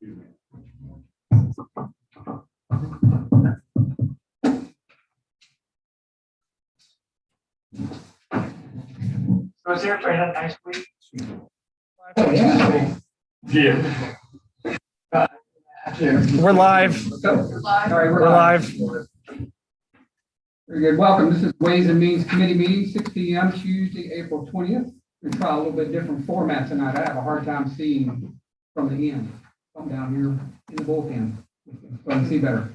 So is everybody had a nice week? Oh, yeah. Yeah. We're live. Sorry, We're live. Very good. Welcome. This is Ways and Means Committee meeting, 6 p.m. Tuesday, April 20th. We try a little bit different format tonight. I have a hard time seeing from the end. I'm down here in the bullpen, so I can see better.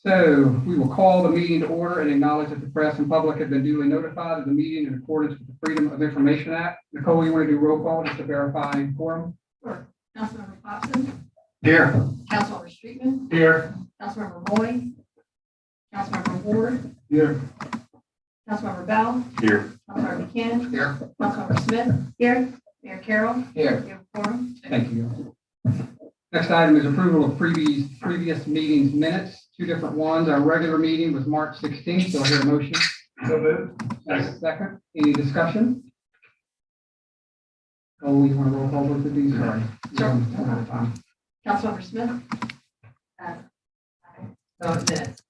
So we will call the meeting to order and acknowledge that the press and public have been duly notified of the meeting in accordance with the Freedom of Information Act. Nicole, you want to do roll call just to verify quorum? Sure. Councilmember Thompson. Here. Councilmember Streetman. Here. Councilmember Roy. Councilmember Ward. Here. Councilmember Bell. Here. Councilmember McKinn. Here. Councilmember Smith. Here. Mayor Carroll. Here. You have a quorum. Thank you. Next item is approval of previous meetings minutes, two different ones. Our regular meeting was March 16th, so I hear a motion. So moved. Second. Any discussion? Oh, you want to roll call both of these? Sorry. Sure. One at a time. Councilmember Smith. Minutes.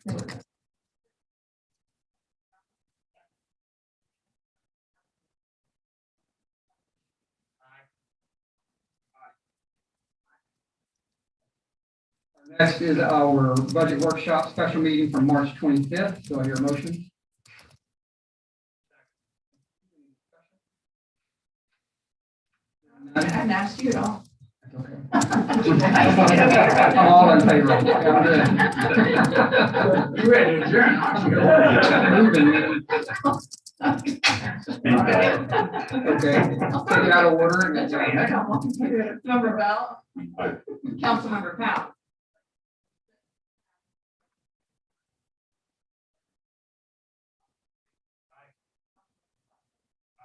Next is our budget workshop special meeting from March 25th. So I hear a motion. I haven't asked you at all. Okay. All in favor? Yeah, I'm good. You ready to adjourn? Okay. Take it out of order. That's right. Councilmember Bell. Councilmember Powell.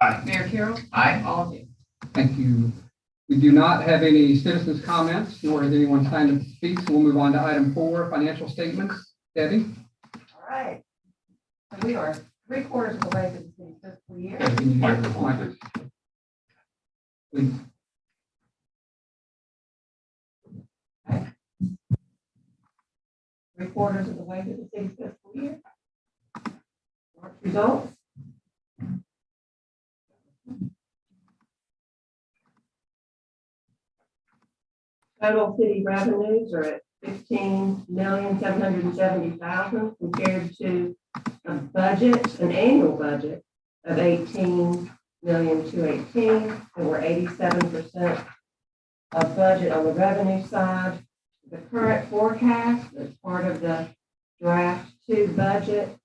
Aye. Mayor Carroll. Aye. All of you. Thank you. We do not have any citizens' comments, nor has anyone signed up to speak, so we'll move on to item 4, financial statements. Debbie? All right. So we are 3/4 of the way through the city's fiscal year. Can you hear the mic? Please. Three-quarters of the way through the city's fiscal year. March results. Total city revenues are at 15,770,000 compared to a budget, an annual budget of 18,218,000. And we're 87% of budget on the revenue side. The current forecast as part of the draft 2 budget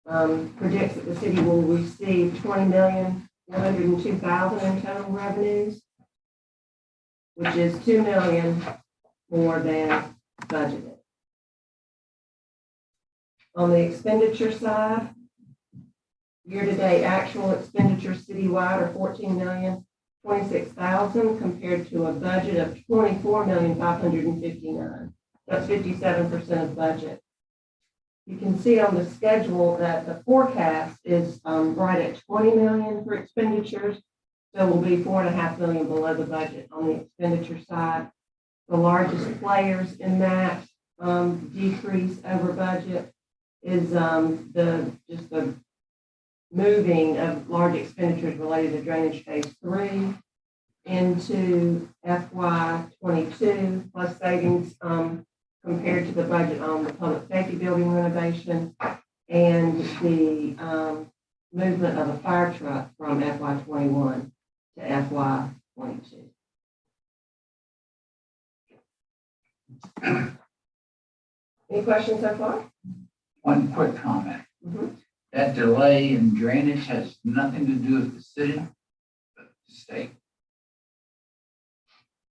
predicts that the city will receive 20,102,000 in total revenues, which is 2 million more than budgeted. On the expenditure side, year-to-date actual expenditures citywide are 14,026,000 compared to a budget of 24,559,000. That's 57% of budget. You can see on the schedule that the forecast is right at 20 million for expenditures. So we'll be 4.5 million below the budget on the expenditure side. The largest players in that decrease over budget is the moving of large expenditures related to drainage phase 3 into FY22, plus savings compared to the budget on the public safety building renovation and the movement of a fire truck from FY21 to FY22. Any questions so far? One quick comment. Mhm. That delay in drainage has nothing to do with the city, but the state.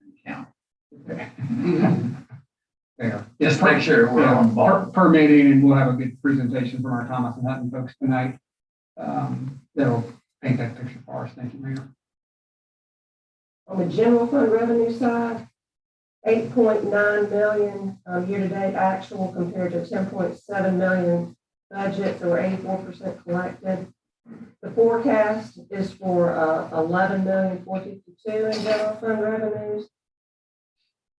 And county. Fair. Just make sure we're on board. Permitting, and we'll have a good presentation from our Thomas and Hutton folks tonight. That'll paint that picture for us. Thank you, Mayor. On the general fund revenue side, 8.9 million year-to-date actual compared to 10.7 million budget, so we're 84% collected. The forecast is for 11,452,000 in general fund revenues.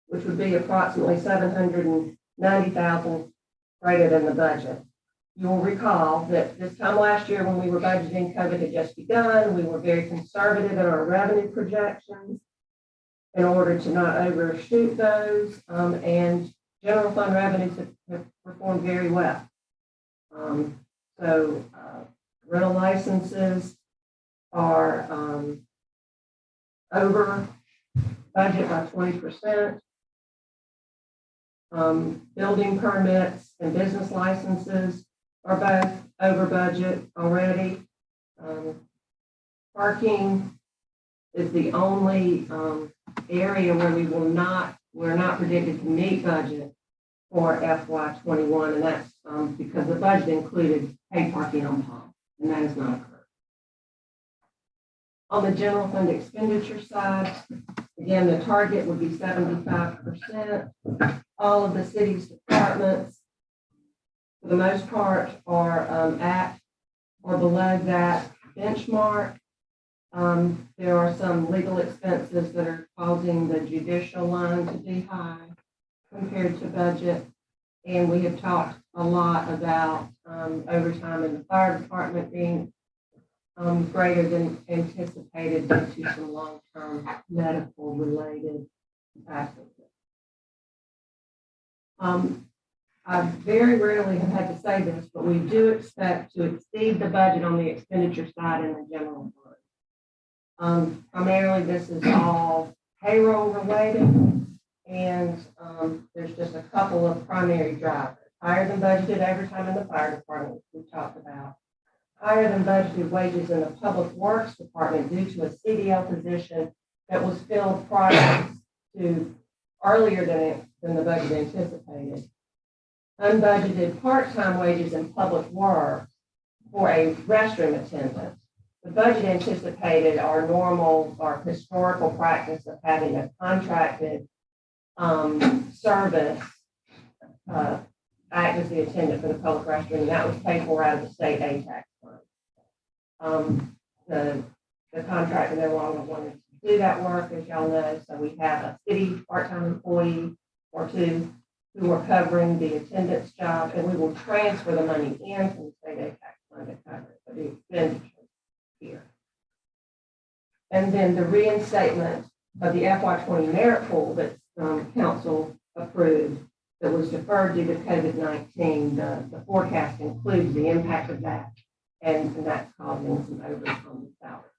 which would be approximately $790,000 greater than the budget. You will recall that this time last year when we were budgeting, COVID had just begun. We were very conservative in our revenue projections in order to not overshoot those, and general fund revenues have performed very well. Rental licenses are over budget by 20%. Building permits and business licenses are both over budget already. Parking is the only area where we're not predicted to meet budget for FY21, and that's because the budget included paid parking on Palm, and that has not occurred. On the general fund expenditure side, again, the target would be 75%. All of the city's departments, for the most part, are at or below that benchmark. There are some legal expenses that are causing the judicial line to be high compared to budget. And we have talked a lot about overtime in the fire department being greater than anticipated due to some long-term medical related factors. I very rarely have had to say this, but we do expect to exceed the budget on the expenditure side in the general fund. Primarily, this is all payroll related, and there's just a couple of primary drivers. Higher than budgeted overtime in the fire department, which we talked about. Higher than budgeted wages in the public works department due to a CDL position that was filled prior to earlier than the budget anticipated. Unbudgeted part-time wages in public works for a restroom attendant. The budget anticipated our normal, our historical practice of having a contracted service act as the attendant for the public restroom, and that was paid for out of the state aid tax fund. The contractor no longer wanted to do that work, as y'all know, so we have a city part-time employee or two who are covering the attendance job, and we will transfer the money in from the state aid tax fund to cover it for the expenditure here. And then the reinstatement of the FY20 merit pool that council approved that was deferred due to COVID-19, the forecast includes the impact of that, and that's causing some overage on the salary.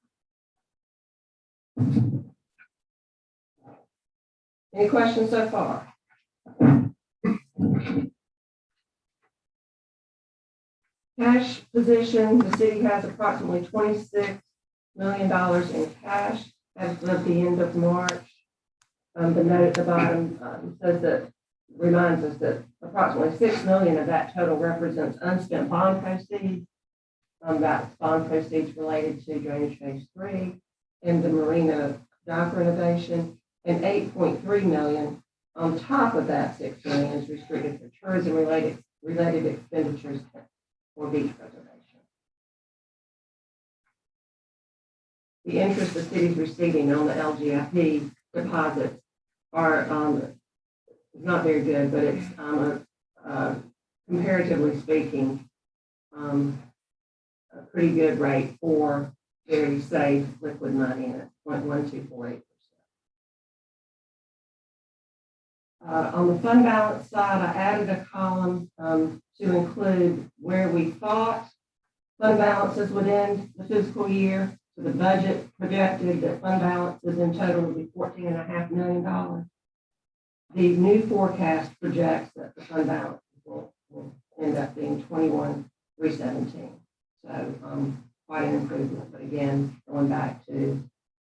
Any questions so far? Cash position, the city has approximately $26 million in cash as of the end of March. The note at the bottom reminds us that approximately $6 million of that total represents unspent bond proceeds. That's bond proceeds related to drainage phase 3 and the Marina dock renovation, and $8.3 million on top of that $6 million is restricted for tourism related expenditures for beach preservation. The interest the city is receiving on the LGIP deposits are not very good, but it's comparatively speaking a pretty good rate for very safe liquid money, and it's 0.1248%. On the fund balance side, I added a column to include where we thought fund balances would end the fiscal year. So the budget projected that fund balances in total would be $14.5 million. The new forecast projects that the fund balance will end up being $21,317. So quite an improvement. But again, going back to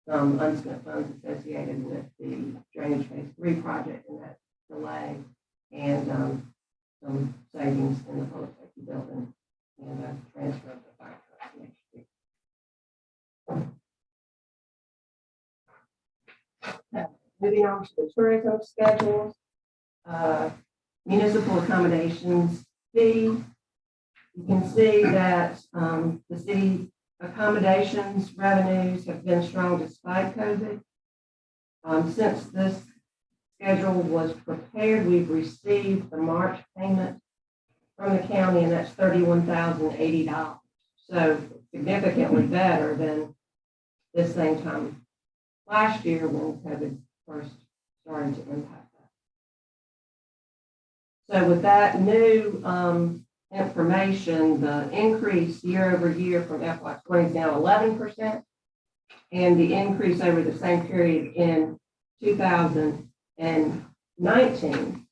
some unspent funds associated with the drainage phase 3 project and that delay, and some savings in the public safety building and transfer of the fire truck next year. Moving on to the tourism schedules, municipal accommodations fee. You can see that the city accommodations revenues have been strong despite COVID. Since this schedule was prepared. We've received the March payment from the county, and that's $31,080. So significantly better than this same time last year when COVID first started to impact that. So with that new information, the increase year over year from FY20 is now 11%, and the increase over the same period in 2019,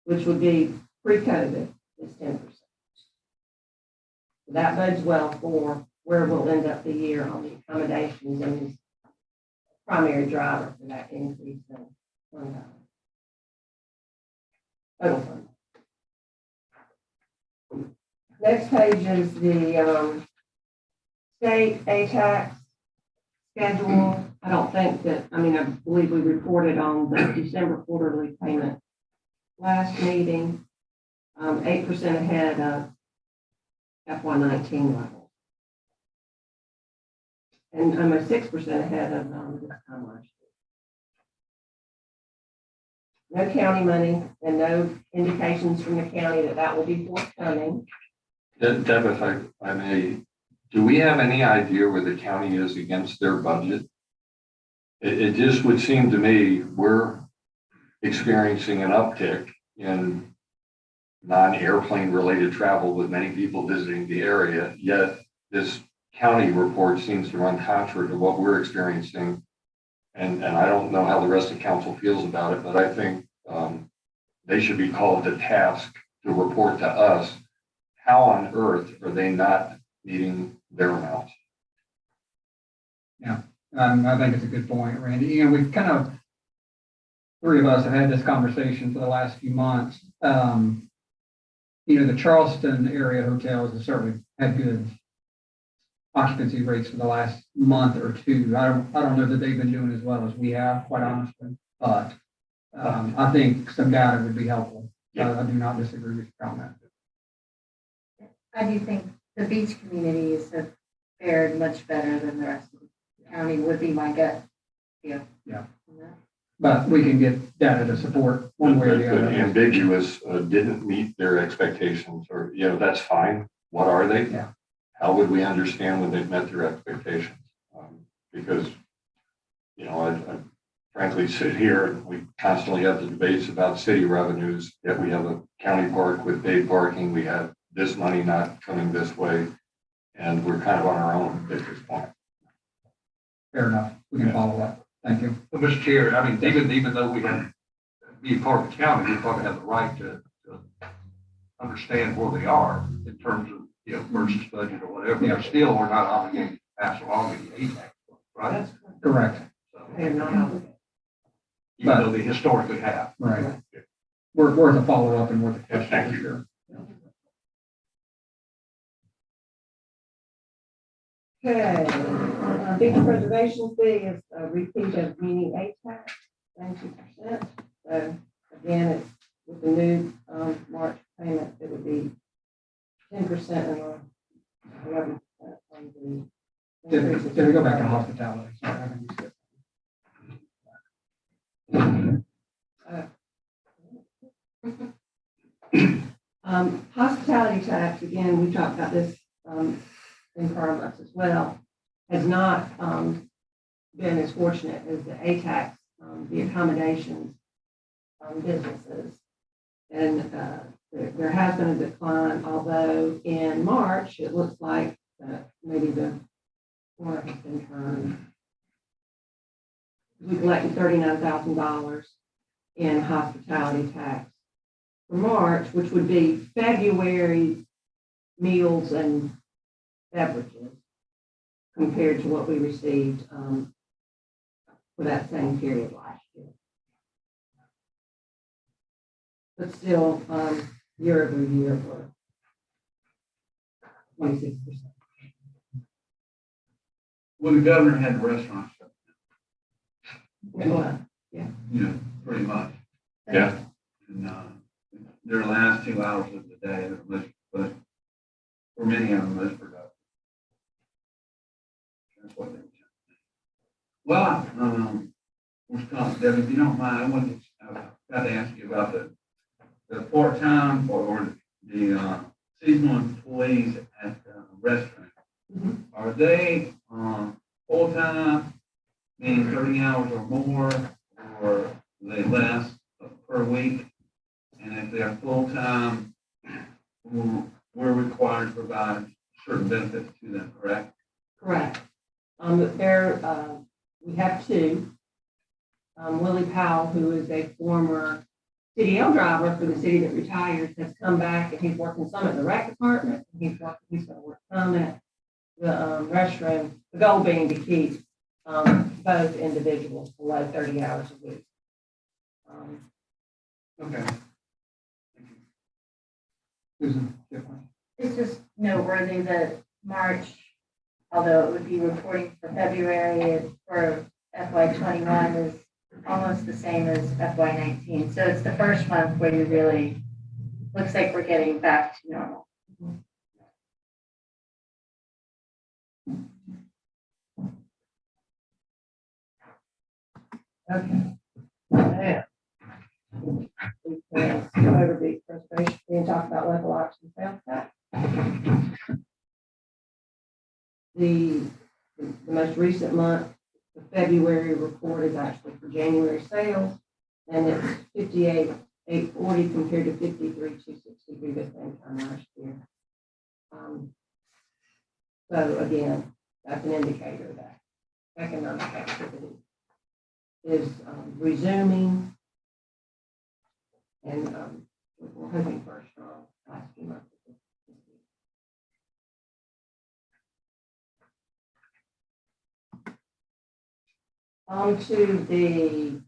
which would be pre-COVID, is 10%. So that bodes well for where we'll end up the year on the accommodations, and is primary driver for that increase in fund balance. Total fund. Next page is the state A-tax schedule. I don't think that, I believe we reported on the December quarterly payment last meeting, 8% ahead of FY19 level. And almost 6% ahead of this time last year. No county money and no indications from the county that will be forthcoming. Deb, if I may, do we have any idea where the county is against their budget? It just would seem to me we're experiencing an uptick in non-airplane related travel with many people visiting the area, yet this county report seems to run contrary to what we're experiencing. And I don't know how the rest of council feels about it, but I think they should be called to task to report to us how on earth are they not meeting their amounts. Yeah, I think it's a good point, Randy. We've kind of, three of us have had this conversation for the last few months. The Charleston area hotels have certainly had good occupancy rates for the last month or two. I don't know that they've been doing as well as we have, quite honestly, but I think some data would be helpful. I do not disagree with your comment. I do think the beach communities have fared much better than the rest of the county, would be my gut feel. Yeah. But we can get data to support one way or the other. Ambiguous, didn't meet their expectations, or, that's fine. What are they? Yeah. How would we understand when they've met their expectations? Because, I frankly sit here and we constantly have the debates about city revenues, yet we have a county park with paid parking. We have this money not coming this way, and we're kind of on our own at this point. Fair enough. We can follow up. Thank you. Well, Mr. Chair, even though we have be part of the county, we probably have the right to understand where they are in terms of versus budget or whatever. Yeah. They still are not obligated to pass along any ATAX, right? That's Correct. So, They're not obligated. even though they historically have. Right. Worth a follow up and worth a question. Thank for you. sure. Okay, beach preservation fee is a repeat of meeting ATAX, 92%. So again, it's with the new March payment, it would be 10% and 11% on the. Did we go back to hospitality? Sorry, I think we skipped. Hospitality tax, again, we talked about this in prior months as well, has not been as fortunate as the ATAX, the accommodations businesses. And there has been a decline, although in March, it looks like maybe the corner has been turned. We collected $39,000 in hospitality tax for March, which would be February meals and beverages compared to what we received for that same period last year. But still, year over year, we're 26%. When the governor had the restaurant shut Well, down, pretty much. Yeah. And their last 2 hours of the day, but for many of them, most productive. That's what they were saying. Well, Debbie, if you don't mind, have to ask you about the part-time or the seasonal employees at the restaurant. Mhm. Are they full-time, meaning 30 hours or more, or are they less per week? And if they're full-time, we're required to provide certain benefits to them, correct? Correct. We have two. Willie Powell, who is a former CDL driver for the city that retires, has come back and he's working some at the rec department. He's going to work some at the restroom. The goal being to keep both individuals below 30 hours a week. Okay. Thank you. Susan, you have a question? It's just noteworthy that March, although it would be reporting for February for FY '21 is almost the same as FY '19. So it's the first month where you really, looks like we're getting back to normal. Okay. Now, we can skip over beach preservation and talk about local option sales tax. The most recent month, the February report is actually for January sales, and it's 58,840 compared to 53,263 the same time last year. So again, that's an indicator that economic activity is resuming, and we're hoping for a strong last few months. On to the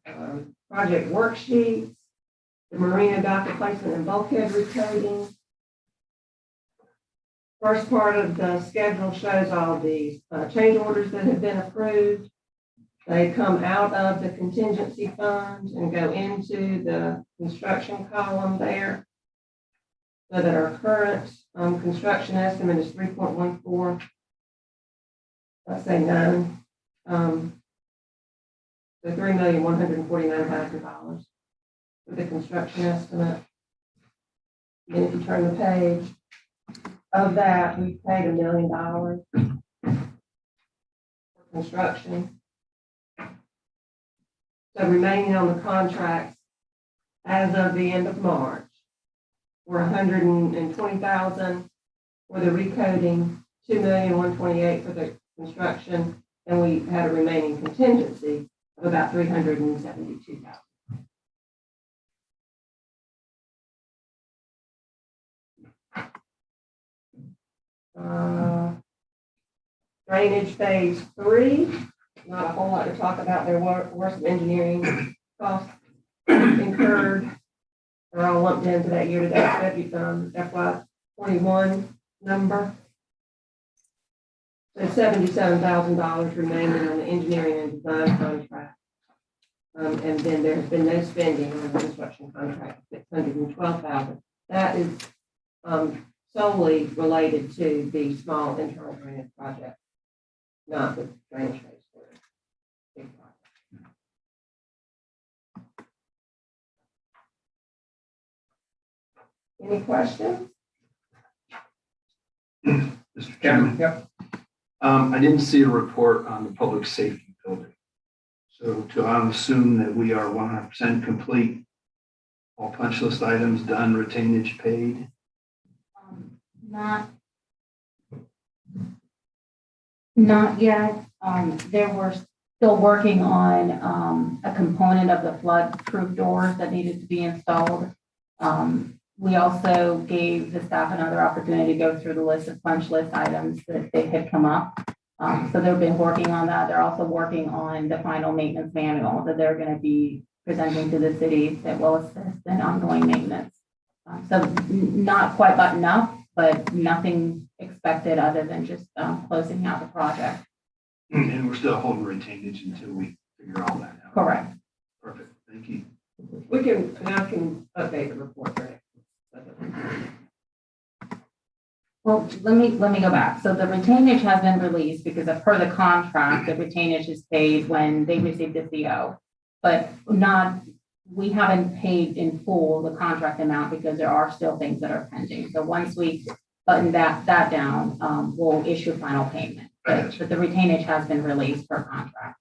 project worksheets, the marina dock replacement and bulkhead recoating. First part of the schedule shows all the change orders that have been approved. They come out of the contingency fund and go into the construction column there. So that our current construction estimate is 3.14. Let's say 9. So $3,149,000 for the construction estimate. Then if you turn the page, of that, we paid $1 million for construction. So remaining on the contracts as of the end of March were $120,000 for the recoding, $2,128,000 for the construction, and we had a remaining contingency of about $372,000. Drainage phase 3, not a whole lot to talk about. There were some engineering costs incurred. They're all lumped into that year-to-date FY '21 number. So $77,000 remaining on the engineering and design contract. And then there has been no spending on the construction contract, $612,000. That is solely related to the small internal drainage project, not the drainage phase 3. Big project. Any questions? Mr. Chairman, Yep. I didn't see a report on the public safety building. So I assume that we are 100% complete. All punch list items done, retainage paid. Not yet. They were still working on a component of the flood-proof doors that needed to be installed. We also gave the staff another opportunity to go through the list of punch list items that they had come up. So they've been working on that. They're also working on the final maintenance manual that they're going to be presenting to the city that will assist in ongoing maintenance. So not quite buttoned up, but nothing expected other than just closing out the project. And we're still holding retainage until we figure all that out. Correct. Perfect. Thank you. We can, and I can update the report, right? Well, let me go back. So the retainage has been released because per the contract, the retainage is paid when they receive the CO, but not we haven't paid in full the contract amount because there are still things that are pending. So once we button that down, we'll issue final payment. But the retainage has been released per contract.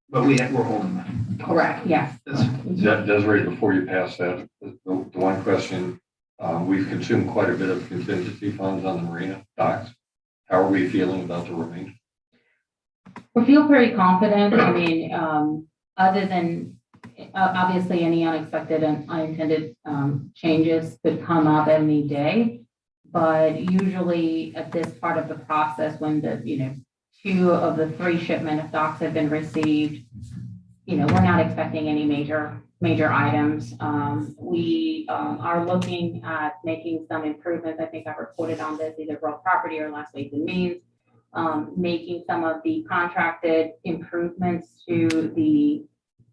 But we're holding that. Correct, yes. Desiree, before you pass that, the one question, we've consumed quite a bit of contingency funds on the marina docks. How are we feeling about the remainder? We feel pretty confident. I mean, other than obviously any unexpected and unintended changes could come up any day. But usually at this part of the process, when the, 2 of the 3 shipment of docks have been received, we're not expecting any major items. We are looking at making some improvements. I think I reported on this either real property or last week and means, making some of the contracted improvements to the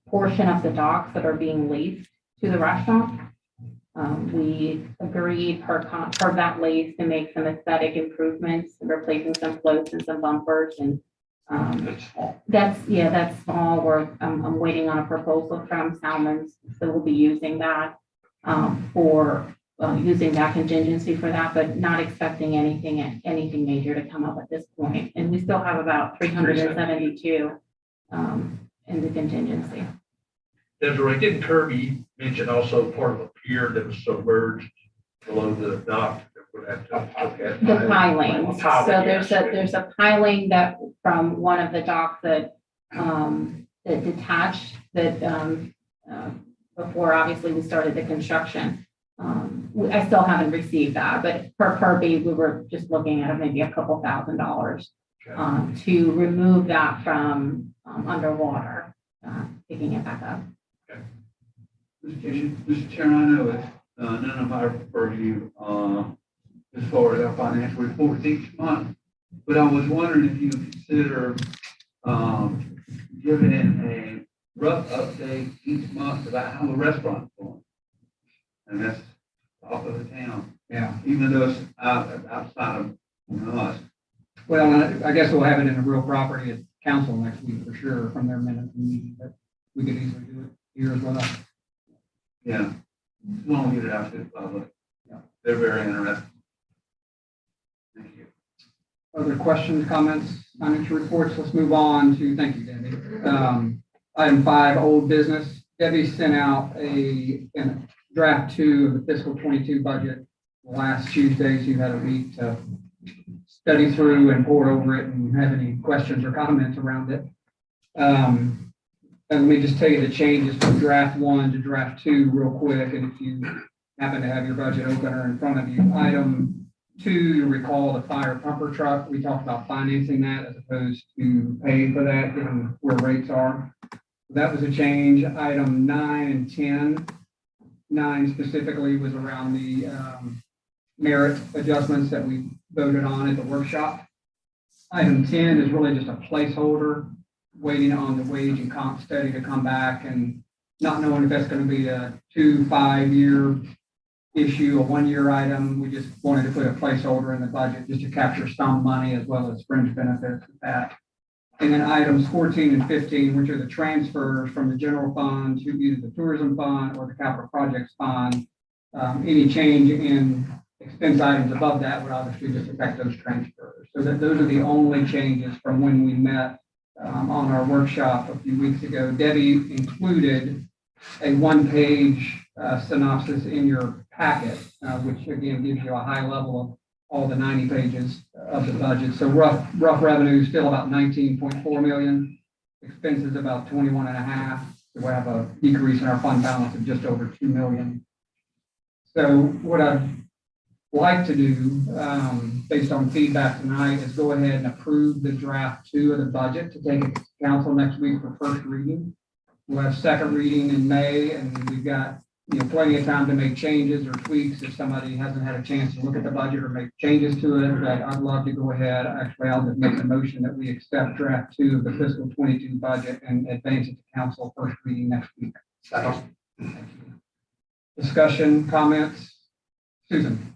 portion of the docks that are being leased to the restaurant. We agreed per that lease to make some aesthetic improvements, replacing some floats and some bumpers, and That's small. that's small. I'm waiting on a proposal from Salmons, so we'll be using that for using that contingency for that, but not expecting anything major to come up at this point. And we still have about 372 in the contingency. Desiree, didn't Kirby mention also part of a pier that was submerged below the dock that would have to look at? The pilings. So Piling, there's yes. a piling that from one of the docks that detached that before obviously we started the construction. I still haven't received that, but per Kirby, we were just looking at maybe a couple $1,000 to remove that from underwater, picking it back up. Mr. Chairman, I know it's none of our purview as far as our financial reports each month, but I was wondering if you consider giving a rough update each month about how the restaurant's going. And that's off of the town, Yeah. even though it's outside of us. Well, I guess we'll have it in a real property at council next week for sure from their minute meeting, but we could easily do it here as well. Yeah, as long as we get it out to the public. Yeah. They're very interested. Thank you. Other questions, comments, financial reports? Let's move on to, thank you, Debbie. Item 5, old business. Debbie sent out a draft 2 of the fiscal 22 budget last Tuesday, so you had a week to study through and pore over it and have any questions or comments around it. And let me just tell you the changes from draft 1 to draft 2 real quick. And if you happen to have your budget opener in front of you, item 2, you'll recall the fire pumper truck. We talked about financing that as opposed to paying for that, given where rates are. That was a change. Item 9 and 10. 9 specifically was around the merit adjustments that we voted on at the workshop. Item 10 is really just a placeholder, waiting on the wage and comp study to come back and not knowing if that's going to be a 2-5-year issue, a 1-year item. We just wanted to put a placeholder in the budget just to capture some money as well as fringe benefits with that. And then items 14 and 15, which are the transfers from the general fund to either the tourism fund or the capital projects fund. Any change in expense items above that would obviously just affect those transfers. So those are the only changes from when we met on our workshop a few weeks ago. Debbie included a 1-page synopsis in your packet, which again gives you a high level of all the 90 pages of the budget. So rough revenue is still about 19.4 million, expenses about 21.5. So we have a decrease in our fund balance of just over 2 million. So what I'd like to do, based on feedback tonight, is go ahead and approve the draft 2 of the budget to take it to council next week for first reading. We'll have second reading in May, and we've got plenty of time to make changes or tweaks if somebody hasn't had a chance to look at the budget or make changes to it. But I'd love to go ahead. Actually, I'll just make the motion that we accept draft 2 of the fiscal 22 budget and advance it to council first reading next week. Thank you. Discussion, comments? Susan?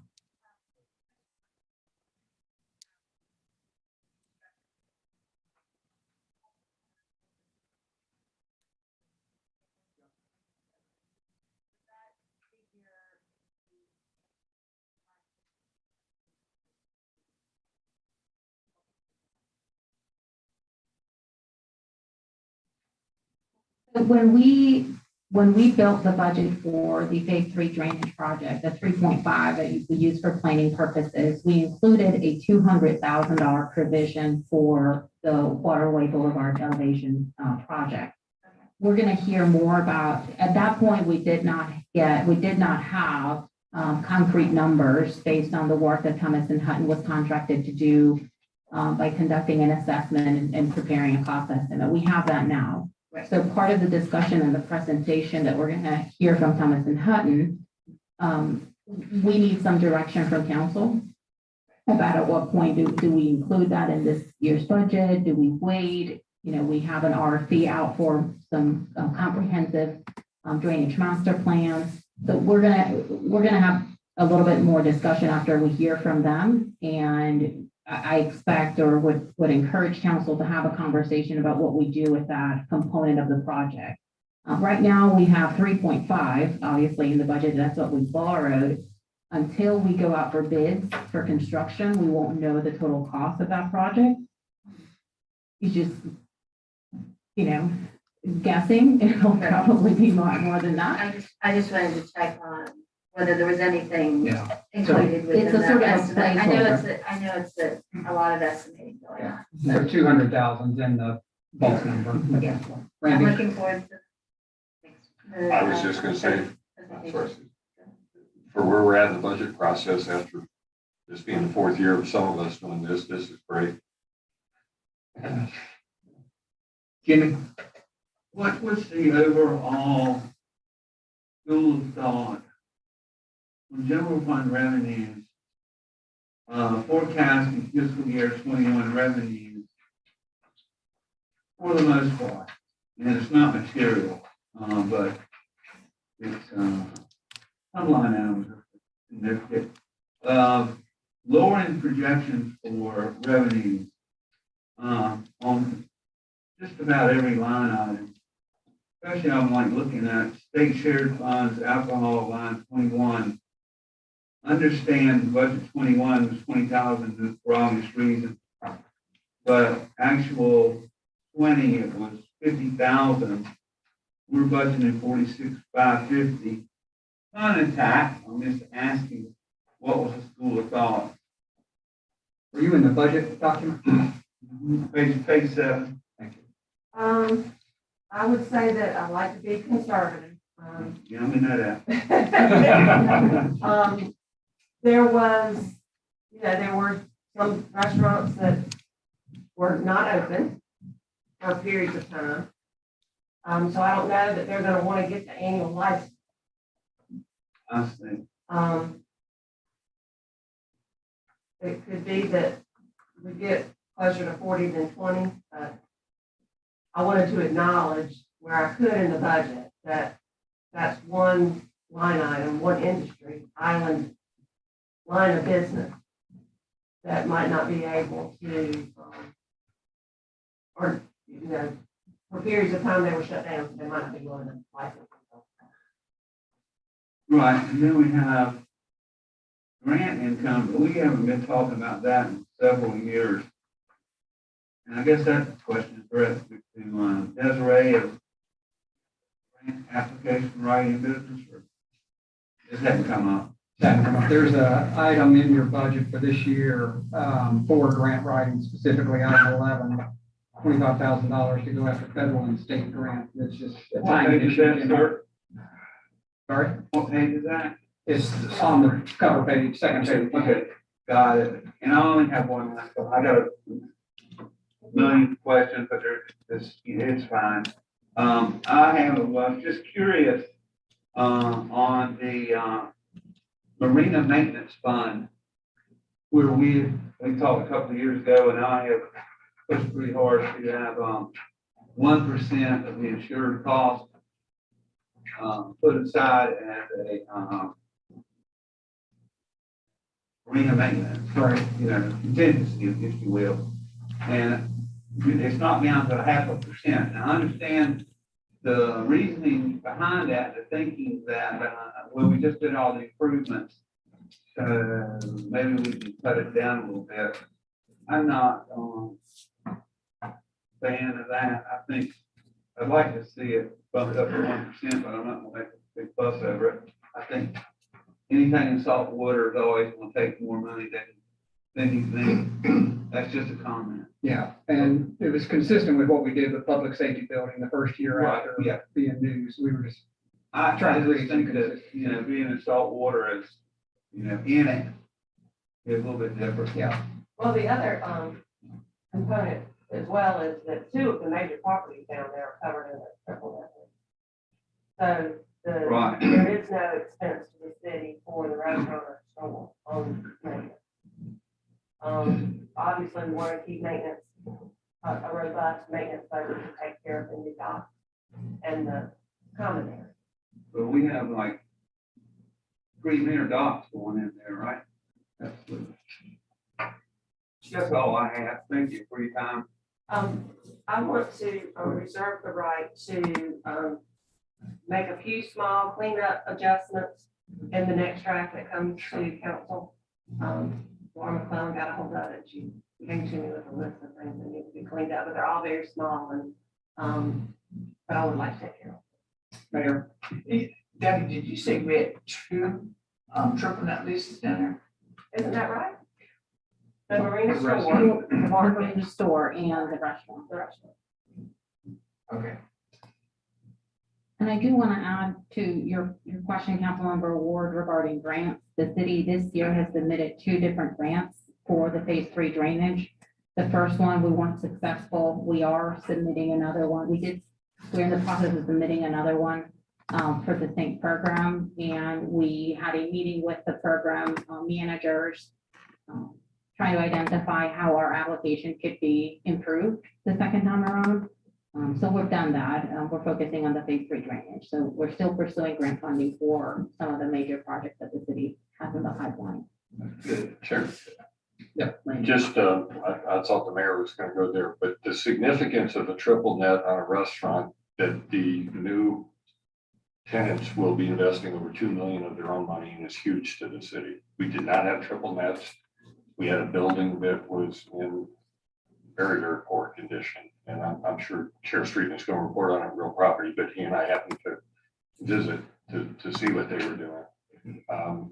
When we built the budget for the phase 3 drainage project, the 3.5 that we use for planning purposes, we included a $200,000 provision for the Waterway Boulevard elevation project. We're going to hear more about, at that point, we did not have concrete numbers based on the work that Thomas and Hutton was contracted to do by conducting an assessment and preparing a cost estimate. We have that now. So part of the discussion and the presentation that we're going to hear from Thomas and Hutton, we need some direction from council about at what point do we include that in this year's budget? Do we wait? You know, we have an RFP out for some comprehensive drainage master plans. So we're gonna have a little bit more discussion after we hear from them, and I expect or would encourage council to have a conversation about what we do with that component of the project. Right now, we have 3.5, obviously, in the budget. That's what we borrowed. Until we go out for bids for construction, we won't know the total cost of that project. It's just, you know, guessing. It'll probably be more than that. I just wanted to check on whether there was anything Yeah. included within It's a that sort of a estimate. I know placeholder. it's a lot of estimating going on. So 200,000's in the bulk number. Yeah. I'm Randy? looking forward to. I was just gonna say, for where we're at in the budget process after this being the 4th year of some of us doing this is great. Jimmy? What was the overall school of thought on general fund revenues, forecasting fiscal year 21 revenues for the most part? And it's not material, but it's some line items are significant. Lowering projections for revenues on just about every line item. Especially I'm like looking at state shared funds, alcohol line 21. Understand budget 21 was 20,000 for obvious reasons. But actual 20, it was 50,000. We're budgeting 46,550. Not an attack, I'm just asking, what was the school of thought? Were you in the budget document? Page 7. Thank you. I would say that I like to be conservative. Yeah, I'm in that out. There were some restaurants that were not open for periods of time. So I don't know that they're gonna want to get the annual license. I see. It could be that we get closer to 40 than 20, but I wanted to acknowledge where I could in the budget that that's one line item, one industry, island line of business that might not be able to, or, you know, for periods of time they were shut down, so they might not be willing to license themselves. Right, and then we have grant income, but we haven't been talking about that in several years. And I guess that's a question addressed to Desiree of grant application writing business, or this hadn't come up. There's a item in your budget for this year for grant writing, specifically item 11, $25,000 to go after federal and state grant. It's just a What timing page is issue. that, sir? Sorry, What page is that? it's on the cover page, second page. Okay, got it. And I only have one last, I got a million questions, but it's fine. I was just curious, on the, Marina Maintenance Fund, where we talked a couple of years ago, and I have pushed pretty hard to have, 1% of the insured cost, put aside as a, marina maintenance, Right. you know, contingency, if you will. And it's not down to 0.5%. And I understand the reasoning behind that, the thinking that, well, we just did all the improvements, maybe we can cut it down a little bit. I'm not a fan of that. I think I'd like to see it bump it up to 1%, but I'm not gonna make a big fuss over it. I think anything in salt water is always gonna take more money than you think. That's just a comment. Yeah, and it was consistent with what we did with public safety building the first year Right, after yeah. being new. So we were just I Try to just create think some that, consistency. being in salt water is, in it, is a little bit different. Yeah. Well, the other, component as well is that 2 of the major properties down there are covered in the triple net. So Right. there is no expense to the city for the restaurant or store on maintenance. Obviously, we want to keep maintenance, a robust maintenance budget to take care of the new docks and the common area. But we have like 3 minor docks going in there, right? Absolutely. That's all I have. Thank you for your time. I want to reserve the right to make a few small cleanup adjustments in the next draft that comes to council. Laura McClellan got a hold of it. She came to me with a list of things that need to be cleaned up, but they're all very small and, but I would like to take care of. Mayor, Debbie, did you say we had 2 triple net leases down there? Isn't that right? The marina The store, restaurant. the The market, marina store and the restaurant. the restaurant. Okay. And I do want to add to your question, Councilmember Ward, regarding grants. The city this year has submitted 2 different grants for the phase 3 drainage. The first one, we weren't successful. We are submitting another one. We're in the process of submitting another one for the same program. And we had a meeting with the program managers, trying to identify how our application could be improved the second time around. So we've done that. We're focusing on the phase 3 drainage. So we're still pursuing grant funding for some of the major projects that the city has in the pipeline. Good. Sure. Right. Just, I thought the mayor was gonna go there, but the significance of a triple net on a restaurant, that the new tenants will be investing over 2 million of their own money, and is huge to the city. We did not have triple nets. We had a building that was in very, very poor condition. And I'm sure Sheriff Street is going to report on it real property, but he and I happened to visit to see what they were doing.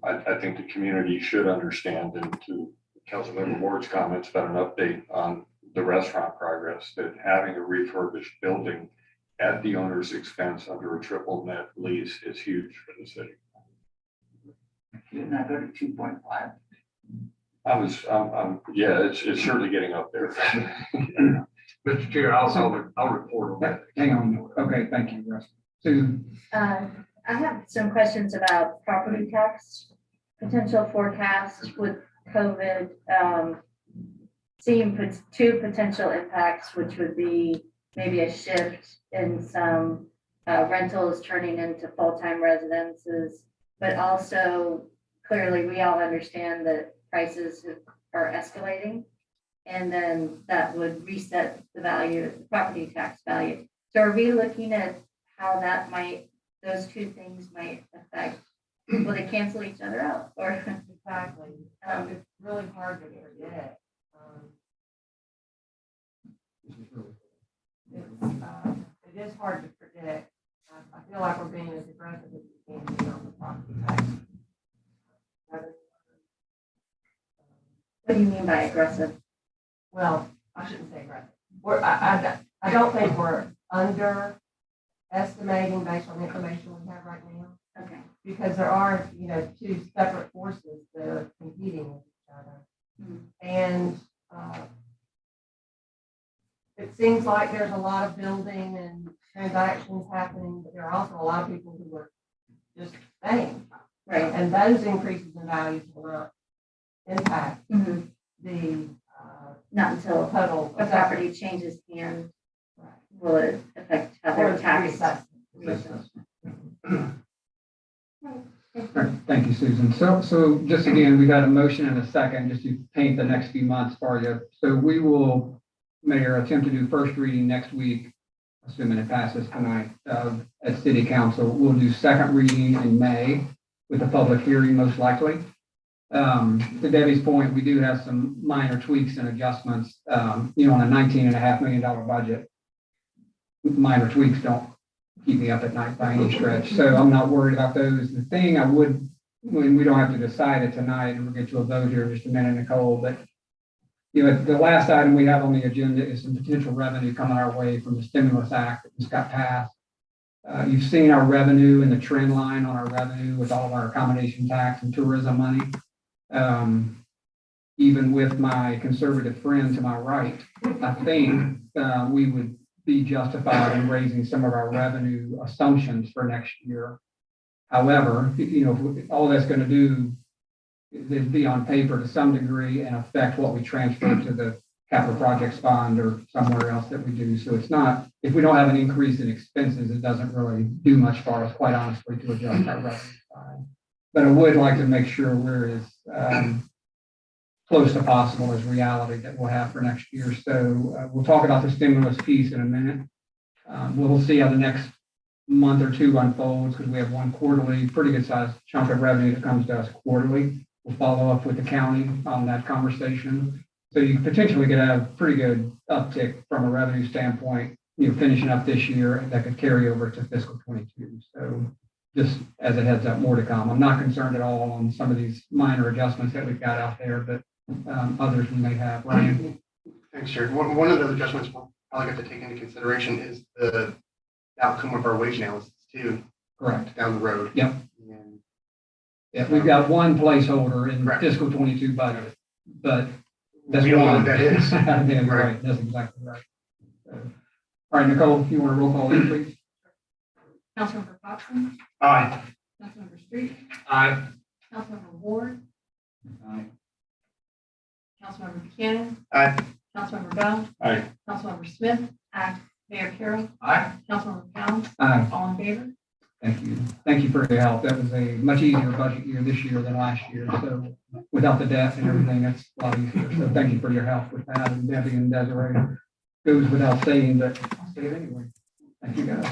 I think the community should understand, and to Councilmember Ward's comments about an update on the restaurant progress, that having a refurbished building at the owner's expense under a triple net lease is huge for the city. Didn't that go to 2.5? Yeah, it's certainly getting up there. Mr. Chair, I'll report on that. hang on. Okay, thank you, Russ. Susan, I have some questions about property tax, potential forecast with COVID. Seeing 2 potential impacts, which would be maybe a shift in some rentals turning into full-time residences, but also clearly we all understand that prices are escalating. And then that would reset the value, the property tax value. So are we looking at how those 2 things might affect, will they cancel each other out or? Exactly. It's really hard to predict. It is hard to predict. I feel like we're being as aggressive as we can be on the property tax. What do you mean by aggressive? Well, I shouldn't say aggressive. I don't think we're underestimating based on the information we have right now, Okay. because there are, 2 separate forces that are competing with each other. Mhm. And it seems like there's a lot of building and transactions happening, but there are also a lot of people who are just staying. Right. And those increases in values will not impact Mhm. the Not until total. a property changes hands, Right. will it affect how Or they're it's taxed? reassessed. all right, thank you, Susan. So just again, we got a motion and a second just to paint the next few months for you. So we will, Mayor, attempt to do first reading next week, assuming it passes tonight, at City Council. We'll do second reading in May with a public hearing most likely. To Debbie's point, we do have some minor tweaks and adjustments, on a $19.5 million budget. Minor tweaks don't keep me up at night by any stretch. So I'm not worried about those. The thing I would, when we don't have to decide it tonight, and we'll get to a vote here in just a minute, Nicole, but the last item we have on the agenda is some potential revenue coming our way from the stimulus act that just got passed. You've seen our revenue and the trend line on our revenue with all of our accommodation tax and tourism money. Even with my conservative friend to my right, I think we would be justified in raising some of our revenue assumptions for next year. However, all that's going to do is be on paper to some degree and affect what we transfer to the capital projects fund or somewhere else that we do. So it's not, if we don't have an increase in expenses, it doesn't really do much for us, quite honestly, to adjust our revenue side. But I would like to make sure we're as close to possible as reality that we'll have for next year. So we'll talk about the stimulus piece in a minute. We'll see how the next month or two unfolds because we have one quarterly, pretty good sized chunk of revenue that comes to us quarterly. We'll follow up with the county on that conversation. So you potentially could have pretty good uptick from a revenue standpoint, finishing up this year that could carry over to fiscal 22. So just as a heads up, more to come. I'm not concerned at all on some of these minor adjustments that we've got out there, but others we may have. Ryan? Thanks, Jared. One of those adjustments we'll probably have to take into consideration is the outcome of our wage analysis too. Correct. Down the road. Yep. And Yeah, we've got one placeholder in Correct. fiscal 22 budget, but that's we don't know one. what that is. Yeah, Right. right. That's exactly right. So, all right, Nicole, if you want to roll call in, please. Councilmember Foxton, Aye. Councilmember Street, Aye. Councilmember Ward, Aye. Councilmember Buchanan, Aye. Councilmember Bell, Aye. Councilmember Smith, Mayor Carroll, Aye. Councilmember Powell, Aye. all in favor? Thank you. Thank you for your help. That was a much easier budget year this year than last year. So without the debt and everything, that's a lot easier. So thank you for your help with that. And Debbie and Desiree, goes without saying, but I'll say it anyway. Thank you guys.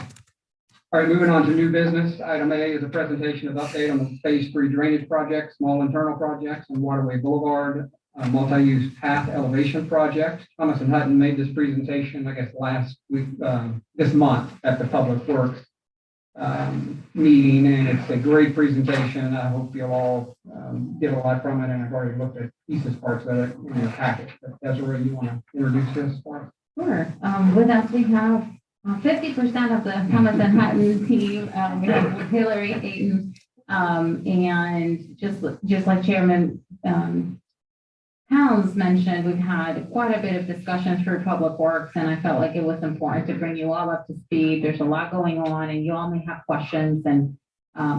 All right, moving on to new business. Item A is a presentation of update on the phase 3 drainage project, small internal projects on Waterway Boulevard, multi-use path elevation project. Thomas and Hutton made this presentation, I guess, last week, this month at the Public Works meeting, and it's a great presentation. I hope you'll all get a lot from it, and I've already looked at pieces, parts of it in your package. But Desiree, you want to introduce this for us? Sure. With us, we have 50% of the Thomas and Hutton team. We have Hillary Ayton, and just like Chairman Pounds mentioned, we've had quite a bit of discussions through Public Works, and I felt like it was important to bring you all up to speed. There's a lot going on, and you all may have questions, and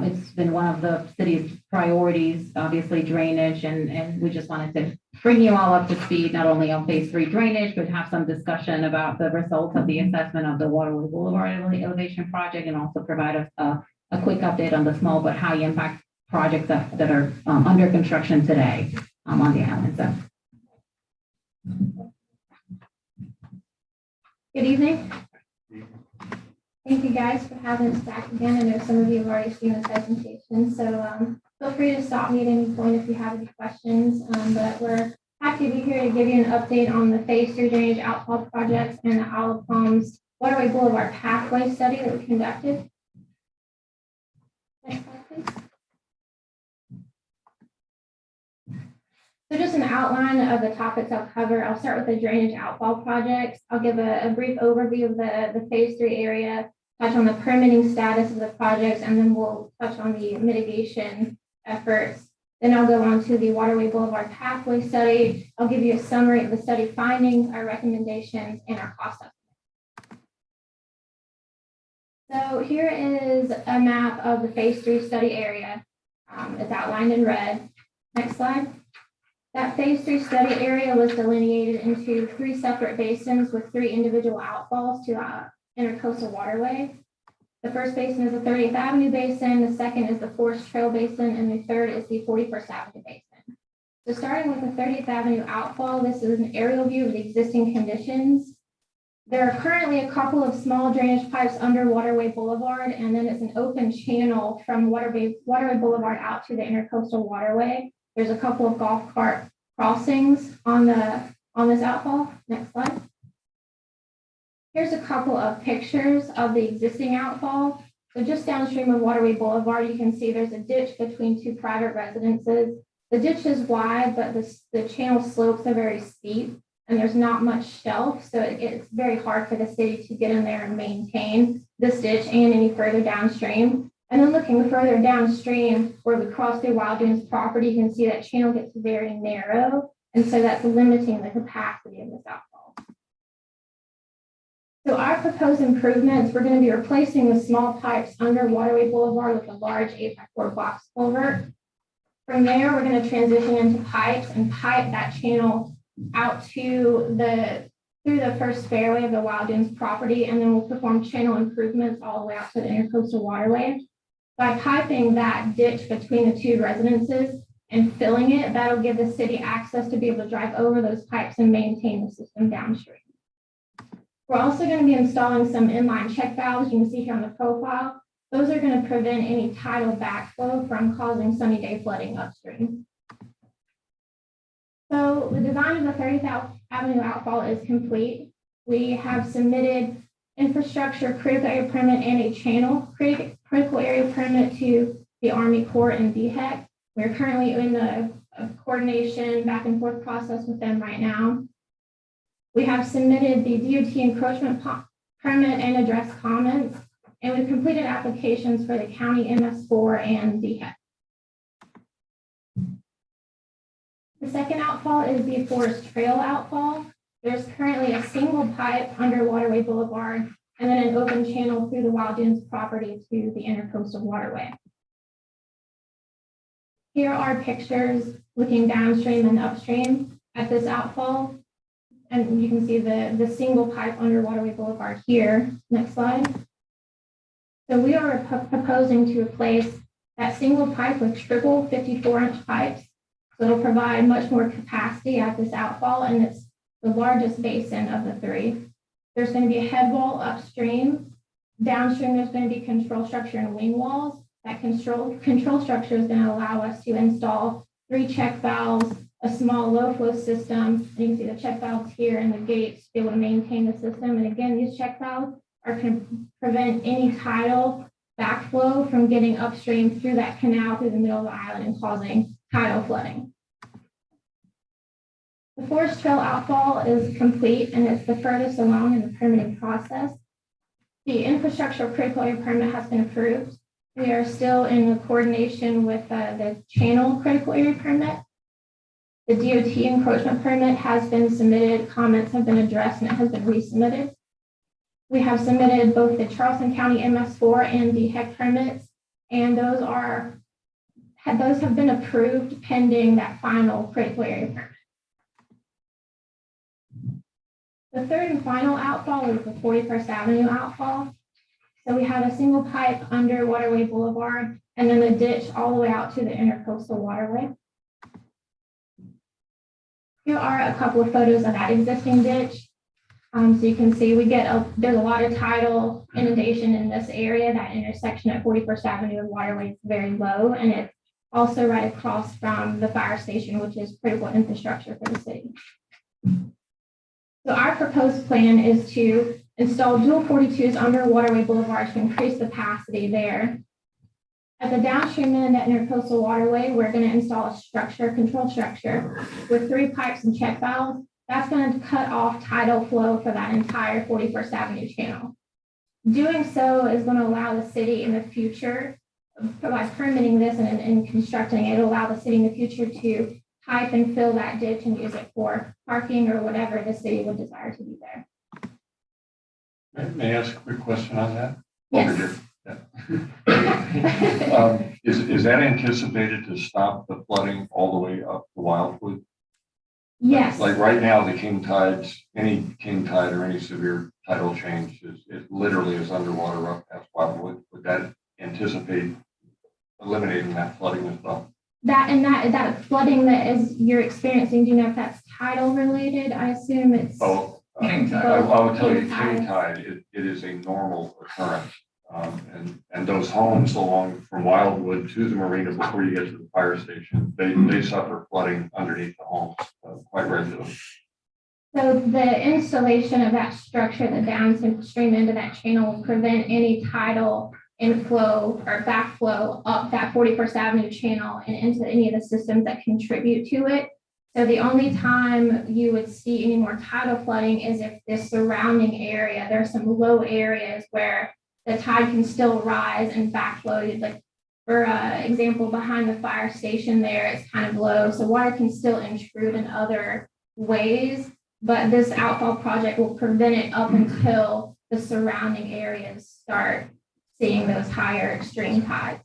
it's been one of the city's priorities, obviously drainage, and we just wanted to bring you all up to speed, not only on phase 3 drainage, but have some discussion about the results of the assessment of the Waterway Boulevard elevation project, and also provide a quick update on the small but high impact projects that are under construction today on the island. So, good evening. Thank you guys for having us back again. I know some of you have already seen the presentation, so feel free to stop me at any point if you have any questions. But we're happy to be here to give you an update on the phase 3 drainage outfall projects and the Outfalls Waterway Boulevard pathway study that we conducted. Next slide, please. So just an outline of the topics I'll cover. I'll start with the drainage outfall projects. I'll give a brief overview of the phase 3 area, touch on the permitting status of the projects, and then we'll touch on the mitigation efforts. Then I'll go on to the Waterway Boulevard pathway study. I'll give you a summary of the study findings, our recommendations, and our cost estimate. So here is a map of the phase 3 study area. It's outlined in red. Next slide. That phase 3 study area was delineated into 3 separate basins with 3 individual outfalls to the intercoastal waterway. The first basin is the 30th Avenue Basin, the second is the Forest Trail Basin, and the third is the 41st Avenue Basin. So starting with the 30th Avenue outfall, this is an aerial view of the existing conditions. There are currently a couple of small drainage pipes under Waterway Boulevard, and then it's an open channel from Waterway Boulevard out to the intercoastal waterway. There's a couple of golf cart crossings on this outfall. Next slide. Here's a couple of pictures of the existing outfall. So just downstream of Waterway Boulevard, you can see there's a ditch between two private residences. The ditch is wide, but the channel slopes are very steep and there's not much shelf. So it's very hard for the city to get in there and maintain this ditch and any further downstream. And then looking further downstream where we cross through Wild Dunes property, you can see that channel gets very narrow. And so that's limiting the capacity of this outfall. So our proposed improvements, we're going to be replacing the small pipes under Waterway Boulevard with a large 8x4 box culvert. From there, we're going to transition into pipes and pipe that channel out to through the first fairway of the Wild Dunes property, and then we'll perform channel improvements all the way out to the Intercoastal Waterway. By piping that ditch between the two residences and filling it, that'll give the city access to be able to drive over those pipes and maintain the system downstream. We're also going to be installing some inline check valves. You can see here on the profile. Those are going to prevent any tidal backflow from causing sunny day flooding upstream. So the design of the 30th Avenue outfall is complete. We have submitted infrastructure critical area permit and a channel critical area permit to the Army Corps and DHEC. We're currently in a coordination back and forth process with them right now. We have submitted the DOT encroachment permit and address comments, and we've completed applications for the county MS4 and DHEC. The second outfall is the Forest Trail outfall. There's currently a single pipe under Waterway Boulevard and then an open channel through the Wild Dunes property to the Intercoastal Waterway. Here are pictures looking downstream and upstream at this outfall. And you can see the single pipe under Waterway Boulevard here. Next slide. So we are proposing to replace that single pipe with triple 54-inch pipes. So it'll provide much more capacity at this outfall, and it's the largest basin of the three. There's going to be a head wall upstream. Downstream, there's going to be control structure and wing walls. That control structure is going to allow us to install 3 check valves, a small low flow system. And you can see the check valves here and the gates to be able to maintain the system. And again, these check valves are going to prevent any tidal backflow from getting upstream through that canal through the middle of the island and causing tidal flooding. The Forest Trail outfall is complete and it's the furthest along in the permitting process. The infrastructure critical area permit has been approved. We are still in coordination with the channel critical area permit. The DOT encroachment permit has been submitted, comments have been addressed, and it has been resubmitted. We have submitted both the Charleston County MS4 and DHEC permits, and those have been approved pending that final critical area permit. The third and final outfall is the 41st Avenue outfall. So we have a single pipe under Waterway Boulevard and then a ditch all the way out to the Intercoastal Waterway. Here are a couple of photos of that existing ditch. So you can see there's a lot of tidal inundation in this area. That intersection at 41st Avenue and Waterway is very low, and it's also right across from the fire station, which is critical infrastructure for the city. So our proposed plan is to install dual 42s under Waterway Boulevard to increase the capacity there. At the downstream end at Intercoastal Waterway, we're going to install a control structure with 3 pipes and check valves. That's going to cut off tidal flow for that entire 41st Avenue channel. Doing so is going to allow the city in the future, by permitting this and constructing it, it'll allow the city in the future to pipe and fill that ditch and use it for parking or whatever the city would desire to do there. May I ask a quick question on that? Yes. Over here. Is that anticipated to stop the flooding all the way up to Wildwood? Yes. Like right now, the king tides, any king tide or any severe tidal change it literally is underwater up past Wildwood. Would that anticipate eliminating that flooding as well? That flooding that you're experiencing, do you know if that's tidal related? I assume it's. Oh, King tide. I would tell you, king tide, it is a normal occurrence. And those homes along from Wildwood to the marina before you get to the fire station, they suffer flooding underneath the homes quite regularly. So the installation of that structure, the downstream end of that channel will prevent any tidal inflow or backflow up that 41st Avenue channel and into any of the systems that contribute to it. So the only time you would see any more tidal flooding is if the surrounding area, there are some low areas where the tide can still rise and backflow. Like for example, behind the fire station there, it's kind of low. So water can still intrude in other ways, but this outfall project will prevent it up until the surrounding areas start seeing those higher extreme tides.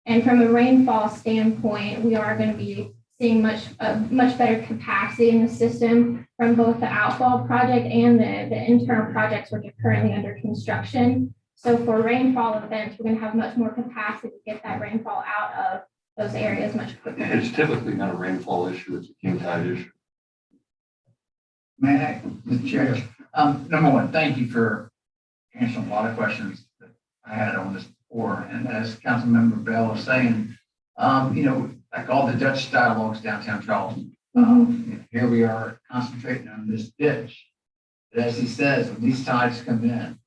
And from a rainfall standpoint, we are going to be seeing much better capacity in the system from both the outfall project and the internal projects which are currently under construction. So for rainfall events, we're going to have much more capacity to get that rainfall out of those areas much quicker. It's typically not a rainfall issue, it's a king tide issue. May I, Mr. Chair? Number one, thank you for answering a lot of questions that I had on this before. And as Councilmember Bell was saying, like all the Dutch dialogues downtown Charleston, here we are concentrating on this ditch. But as he says, when these tides come in,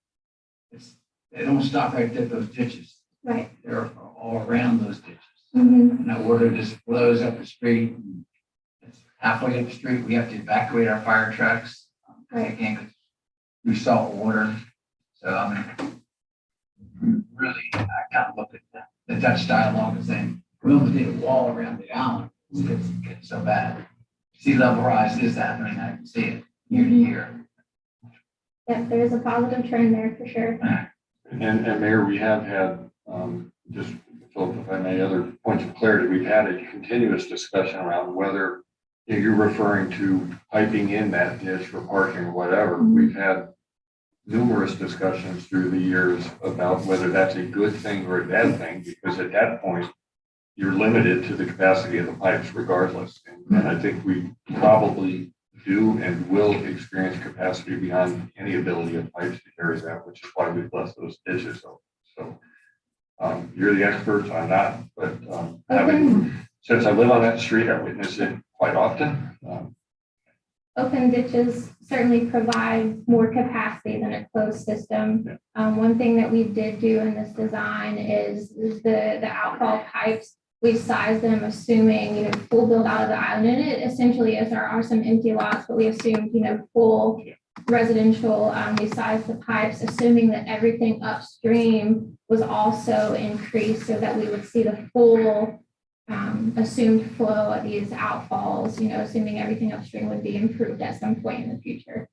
they don't stop right at those ditches. Right. They're all around those ditches. Mm-hmm. And that water just flows up the street. And it's halfway up the street, we have to evacuate our fire trucks. Because they can't go through salt water. So really, I kind of look at the Dutch dialogue and saying, we almost need a wall around the island. It's getting so bad. Sea level rise is happening. I can see it year to year. Yep, there is a positive trend there for sure. And Mayor, we have had, just Philip, if I may, other points of clarity, we've had a continuous discussion around whether you're referring to piping in that ditch for parking or whatever. We've had numerous discussions through the years about whether that's a good thing or a bad thing, because at that point, you're limited to the capacity of the pipes regardless. And I think we probably do and will experience capacity beyond any ability of pipes to carry that, which is why we've left those ditches open. So you're the experts, I'm not, but since I live on that street, I witness it quite often. Open ditches certainly provide more capacity than a closed system. One thing that we did do in this design is the outfall pipes. We sized them assuming, full build out of the island. And it essentially is, there are some empty lots, but we assumed, full residential. We sized the pipes, assuming that everything upstream was also increased so that we would see the full assumed flow of these outfalls, assuming everything upstream would be improved at some point in the future.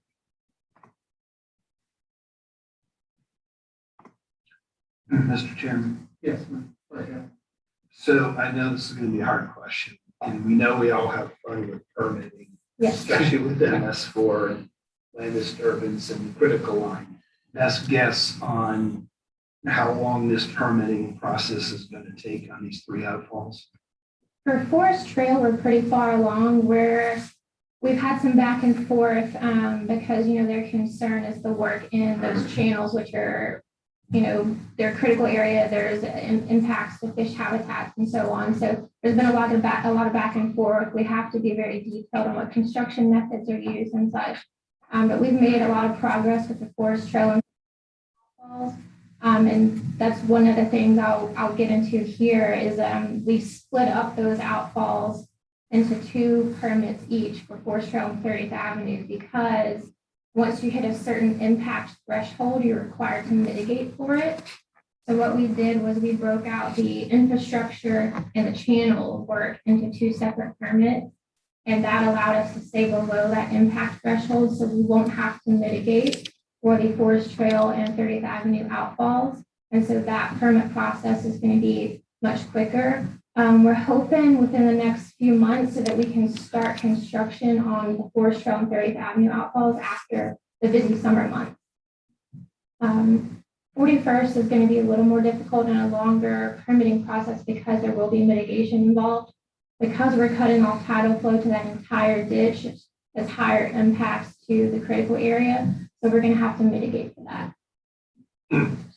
Mr. Chairman. Yes, ma'am. Okay. So I know this is going to be a hard question, and we know we all have fun with permitting, Yes. especially with MS4 and land disturbance and critical line. Best guess on how long this permitting process is going to take on these 3 outfalls? For Forest Trail, we're pretty far along where we've had some back and forth because, their concern is the work in those channels, which are, they're critical area. There's impacts to fish habitats and so on. So there's been a lot of back and forth. We have to be very detailed on what construction methods are used and such. But we've made a lot of progress with the Forest Trail and Outfalls. And that's one of the things I'll get into here is we split up those outfalls into 2 permits each for Forest Trail and 30th Avenue because once you hit a certain impact threshold, you're required to mitigate for it. So what we did was we broke out the infrastructure and the channel work into 2 separate permits. And that allowed us to stay below that impact threshold so we won't have to mitigate for the Forest Trail and 30th Avenue outfalls. And so that permit process is going to be much quicker. We're hoping within the next few months so that we can start construction on the Forest Trail and 30th Avenue outfalls after the busy summer months. 41st is going to be a little more difficult and a longer permitting process because there will be mitigation involved. Because we're cutting off tidal flow to that entire ditch, there's higher impacts to the critical area. So we're going to have to mitigate for that.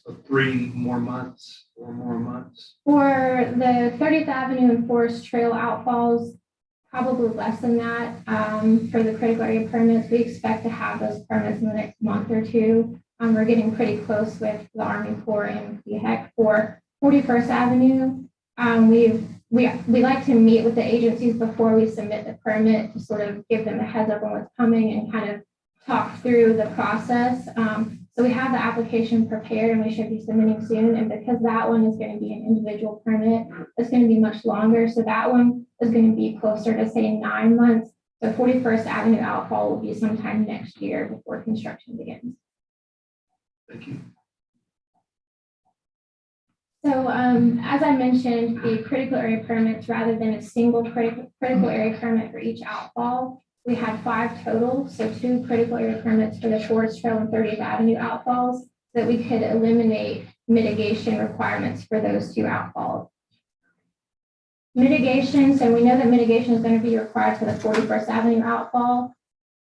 So 3 more months, 4 more months? For the 30th Avenue and Forest Trail outfalls, probably less than that. For the critical area permits, we expect to have those permits in the next month or two. We're getting pretty close with the Army Corps and the HEC for 41st Avenue. We like to meet with the agencies before we submit the permit to sort of give them a heads up on what's coming and kind of talk through the process. So we have the application prepared and we should be submitting soon. And because that one is going to be an individual permit, it's going to be much longer. So that one is going to be closer to say 9 months. So 41st Avenue outfall will be sometime next year before construction begins. Thank you. So as I mentioned, the critical area permits, rather than a single critical area permit for each outfall, we had 5 total. So 2 critical area permits for the Forest Trail and 30th Avenue outfalls, so that we could eliminate mitigation requirements for those 2 outfalls. Mitigation, so we know that mitigation is going to be required for the 41st Avenue outfall.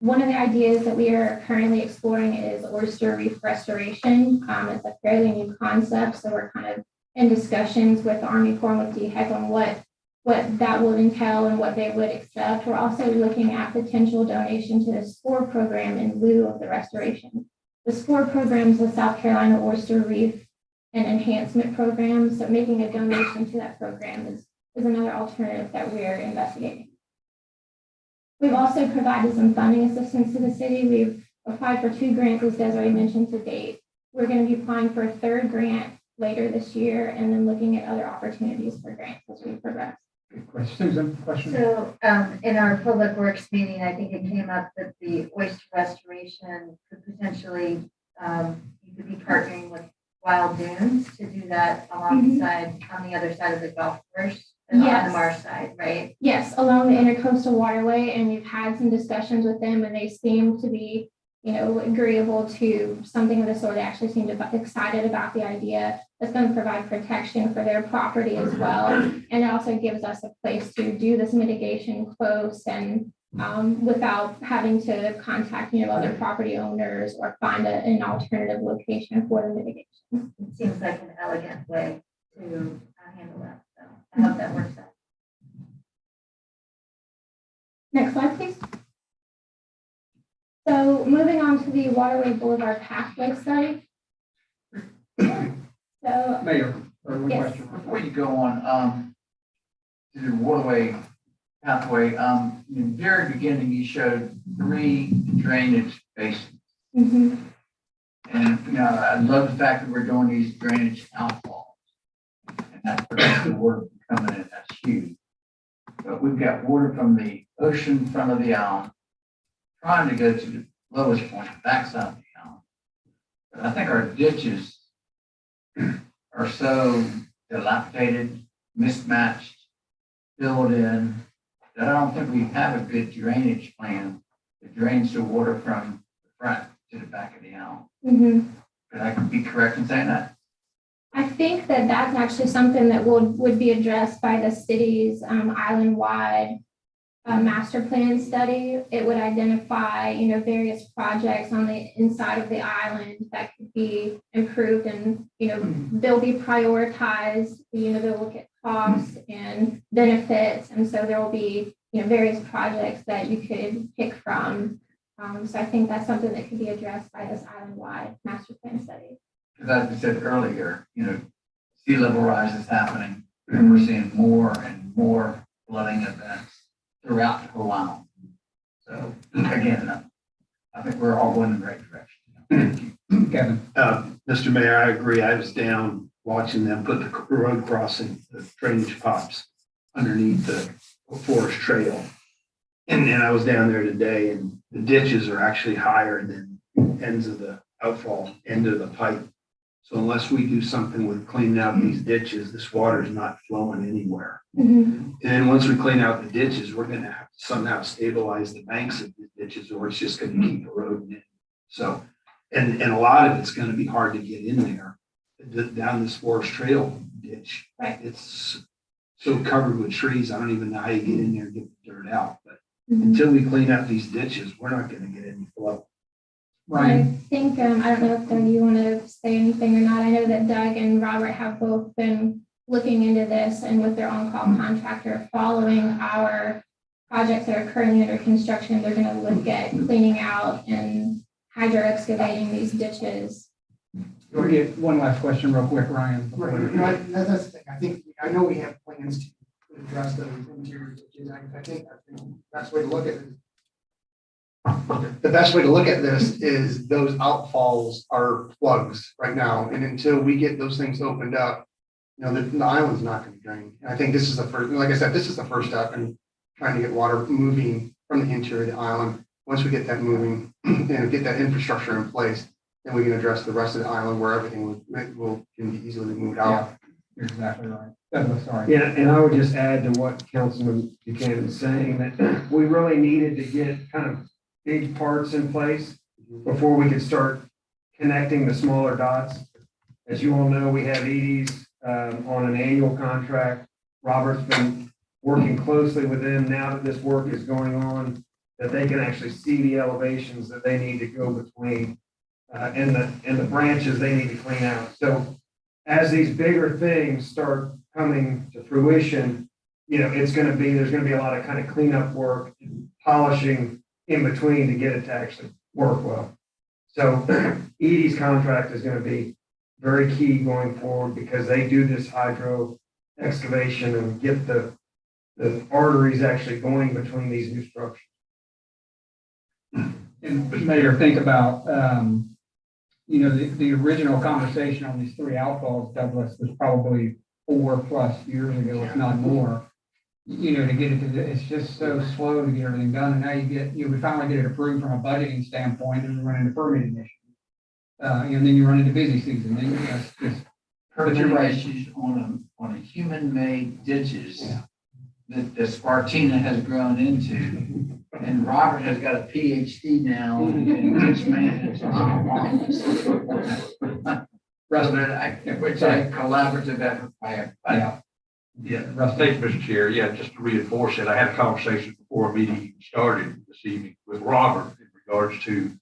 One of the ideas that we are currently exploring is Oyster Reef Restoration. It's a fairly new concept, so we're kind of in discussions with the Army Corps and with DHEC on what that will entail and what they would accept. We're also looking at potential donation to the SCORE program in lieu of the restoration. The SCORE program is the South Carolina Oyster Reef and Enhancement Program, so making a donation to that program is another alternative that we're investigating. We've also provided some funding assistance to the city. We've applied for 2 grants, as Desiree mentioned, to date. We're going to be applying for a 3rd grant later this year and then looking at other opportunities for grants as we progress. Good question. Susan, question? So in our public works meeting, I think it came up that the oyster restoration could potentially, you could be partnering with Wild Dunes to do that alongside, on the other side of the golf course, and on the Marsh side, right? Yes, along the intercoastal waterway, and we've had some discussions with them and they seem to be, agreeable to something of the sort. They actually seem excited about the idea. It's going to provide protection for their property as well. And it also gives us a place to do this mitigation close and without having to contact, other property owners or find an alternative location for the mitigation. It seems like an elegant way to handle that. So I hope that works out. Next slide, please. So moving on to the Waterway Boulevard pathway study. So Mayor, one Yes. question. Before you go on, to the waterway pathway, in the very beginning, you showed 3 drainage basins. mhm. And, I love the fact that we're doing these drainage outfalls. And that's where the water coming in, that's huge. But we've got water from the ocean front of the island, trying to go to the lowest point, the backside of the island. But I think our ditches are so dilapidated, mismatched, filled in, that I don't think we have a good drainage plan that drains the water from the front to the back of the island. Mhm. Could I be correct in saying that? I think that that's actually something that would be addressed by the city's island-wide master plan study. It would identify, various projects on the inside of the island that could be improved and, they'll be prioritized, they'll look at costs and benefits. And so there will be, various projects that you could pick from. So I think that's something that could be addressed by this island-wide master plan study. Because as we said earlier, sea level rise is happening, and we're seeing more and more flooding events throughout the whole island. So again, I think we're all going in the right direction. Kevin? Mr. Mayor, I agree. I was down watching them put the road crossing, the drainage pipes underneath the forest trail. And I was down there today and the ditches are actually higher than ends of the outfall end of the pipe. So unless we do something with cleaning out these ditches, this water is not flowing anywhere. Mhm. And then once we clean out the ditches, we're gonna have to somehow stabilize the banks of the ditches, or it's just gonna keep eroding in. So, and a lot of it's gonna be hard to get in there, down this forest trail ditch. Right. It's so covered with trees, I don't even know how you get in there and get the dirt out. But Mhm. until we clean up these ditches, we're not gonna get any flow. Ryan? I think, I don't know if Doug, you want to say anything or not. I know that Doug and Robert have both been looking into this and with their on-call contractor following our projects that are currently under construction, they're gonna look at cleaning out and hydro excavating these ditches. We'll get one last question real quick, Ryan. before we- Right, that's the thing. I know we have plans to address those interior ditches. I think the best way to look at it. The best way to look at this is those outfalls are plugs right now, and until we get those things opened up, the island's not gonna drain. And I think this is the first, like I said, this is the first step in trying to get water moving from the interior of the island. Once we get that moving and get that infrastructure in place, then we can address the rest of the island where everything can be easily moved out. You're exactly right. Douglas, sorry. Yeah, and I would just add to what Councilman Buchanan is saying, that we really needed to get kind of big parts in place before we could start connecting the smaller dots. As you all know, we have EDs on an annual contract. Robert's been working closely with them now that this work is going on, that they can actually see the elevations that they need to go between and the branches they need to clean out. So as these bigger things start coming to fruition, there's going to be a lot of kind of cleanup work, polishing in between to get it to actually work well. So Edie's contract is going to be very key going forward because they do this hydro excavation and get the arteries actually going between these new structures. And Mayor, think about, the original conversation on these three outfalls, Douglas, was probably 4+ years ago, if not more. To get it to, it's just so slow to get everything done. And now we finally get it approved from a budgeting standpoint and we run into permitting issues. And then you run into busy season. Then it's just, Permitting issues on a human-made ditches that Spartina has grown into. And Robert has got a PhD now in ditch maintenance. Which a collaborative effort by Thank you, Mr. Chair. Yeah, just to reinforce it, I had a conversation before our meeting even started this evening with Robert in regards to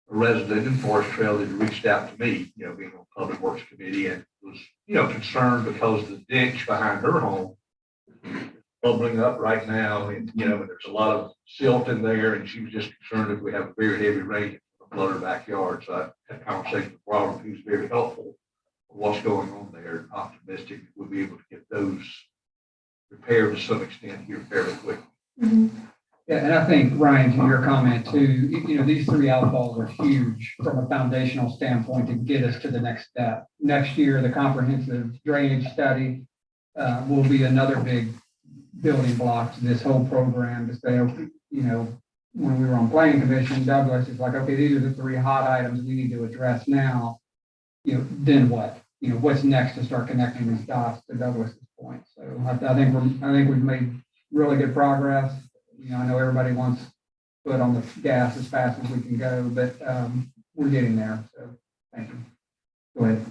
a resident in Forest Trail that reached out to me, being on Public Works Committee, and was, concerned because the ditch behind her home is bubbling up right now, and, there's a lot of silt in there, and she was just concerned if we have a very heavy rain, it's going to flood her backyard. So I had a conversation with Robert, who's very helpful of what's going on there, optimistic that we'll be able to get those repaired to some extent here fairly quickly. Mm-hmm. yeah, and I think, Ryan, to your comment too, these three outfalls are huge from a foundational standpoint to get us to the next step. Next year, the comprehensive drainage study will be another big building block to this whole program to say, when we were on planning commission, Douglas is like, okay, these are the three hot items we need to address now. Then what? What's next to start connecting these dots to Douglas's point? So I think we've made really good progress. I know everybody wants to put on the gas as fast as we can go, but we're getting there. So thank you. Go ahead.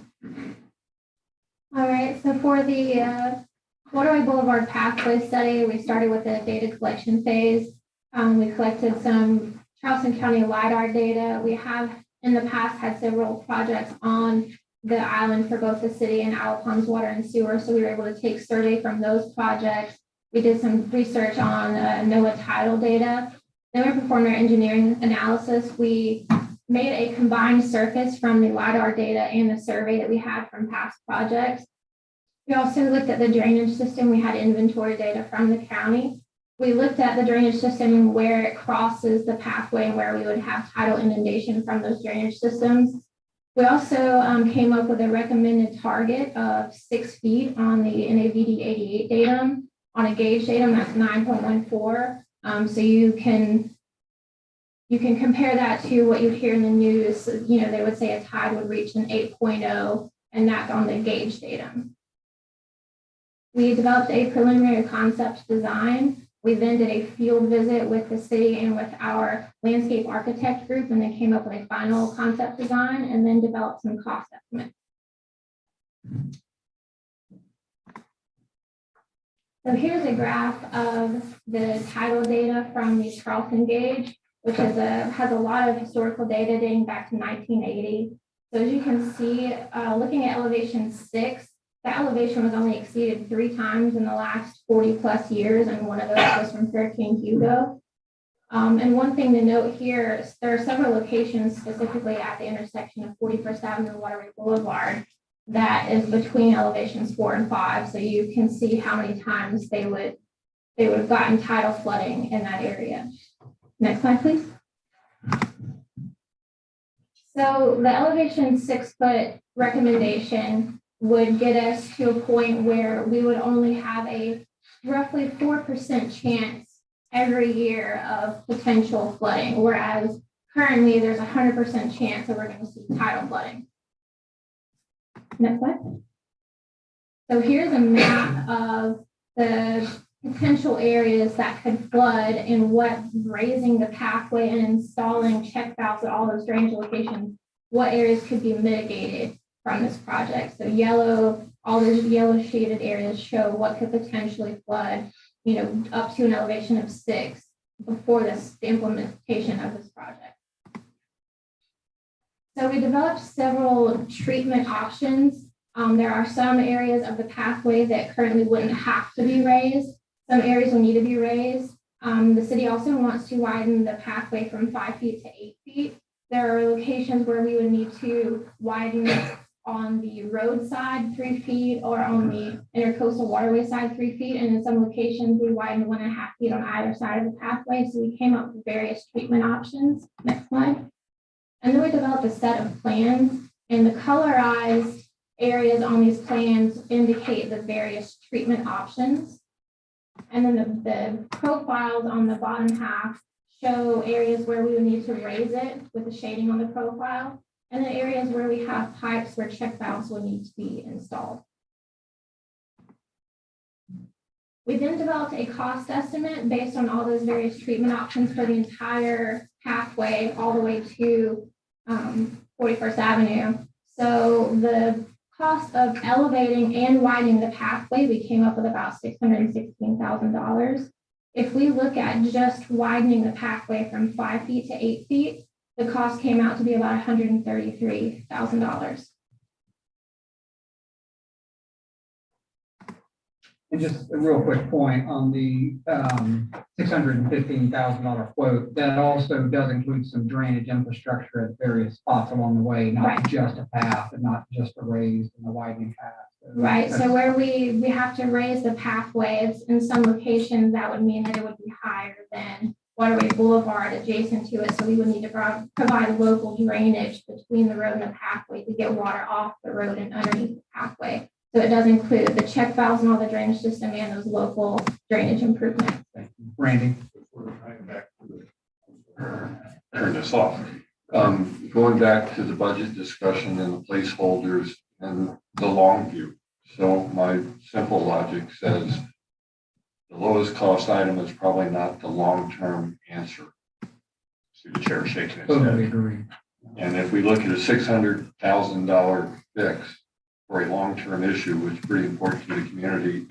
All right, so for the Waterway Boulevard pathway study, we started with the data collection phase. We collected some Charleston County LiDAR data. We have in the past had several projects on the island for both the city and Outfalls water and sewer, so we were able to take survey from those projects. We did some research on NOAA tidal data. Then we performed our engineering analysis. We made a combined surface from the LiDAR data and the survey that we had from past projects. We also looked at the drainage system. We had inventory data from the county. We looked at the drainage system and where it crosses the pathway and where we would have tidal inundation from those drainage systems. We also came up with a recommended target of 6 feet on the NAVD 88 datum. On a gauge datum, that's 9.14. So you can compare that to what you hear in the news. They would say a tide would reach an 8.0, and that's on the gauge datum. We developed a preliminary concept design. We then did a field visit with the city and with our landscape architect group, and then came up with a final concept design and then developed some cost estimates. So here's a graph of the tidal data from the Charleston gauge, which has a lot of historical data dating back to 1980. So as you can see, looking at elevation 6, the elevation was only exceeded 3 times in the last 40+ years, and one of those was from Hurricane Hugo. And one thing to note here is there are several locations specifically at the intersection of 41st Avenue and Watery Boulevard that is between elevations 4 and 5. So you can see how many times they would have gotten tidal flooding in that area. Next slide, please. So the elevation 6-foot recommendation would get us to a point where we would only have a roughly 4% chance every year of potential flooding, whereas currently there's a 100% chance that we're going to see tidal flooding. Next slide. So here's a map of the potential areas that could flood and what raising the pathway and installing check valves at all those drainage locations, what areas could be mitigated from this project. So yellow, all those yellow shaded areas show what could potentially flood, up to an elevation of 6 before the implementation of this project. So we developed several treatment options. There are some areas of the pathway that currently wouldn't have to be raised. Some areas will need to be raised. The city also wants to widen the pathway from 5 feet to 8 feet. There are locations where we would need to widen on the road side 3 feet or on the intercoastal waterway side 3 feet. And in some locations, we widened 1.5 feet on either side of the pathway. So we came up with various treatment options. Next slide. And then we developed a set of plans, and the colorized areas on these plans indicate the various treatment options. And then the profiles on the bottom half show areas where we would need to raise it with the shading on the profile, and the areas where we have pipes where check valves will need to be installed. We then developed a cost estimate based on all those various treatment options for the entire pathway all the way to 41st Avenue. So the cost of elevating and widening the pathway, we came up with about $616,000. If we look at just widening the pathway from 5 feet to 8 feet, the cost came out to be about $133,000. And just a real quick point on the $615,000 quote, that also does include some drainage infrastructure at various spots along the way, not Right. just a path and not just a raised and a widening path. Right, so where we have to raise the pathways in some locations, that would mean that it would be higher than Waterway Boulevard adjacent to it. So we would need to provide local drainage between the road and the pathway to get water off the road and underneath the pathway. So it does include the check valves and all the drainage system and those local drainage improvements. Randy. Turn this off. Going back to the budget discussion and the placeholders and the long view. So my simple logic says the lowest cost item is probably not the long-term answer. See the chair shaking its Totally head. agree. And if we look at a $600,000 fix for a long-term issue, which is pretty important to the community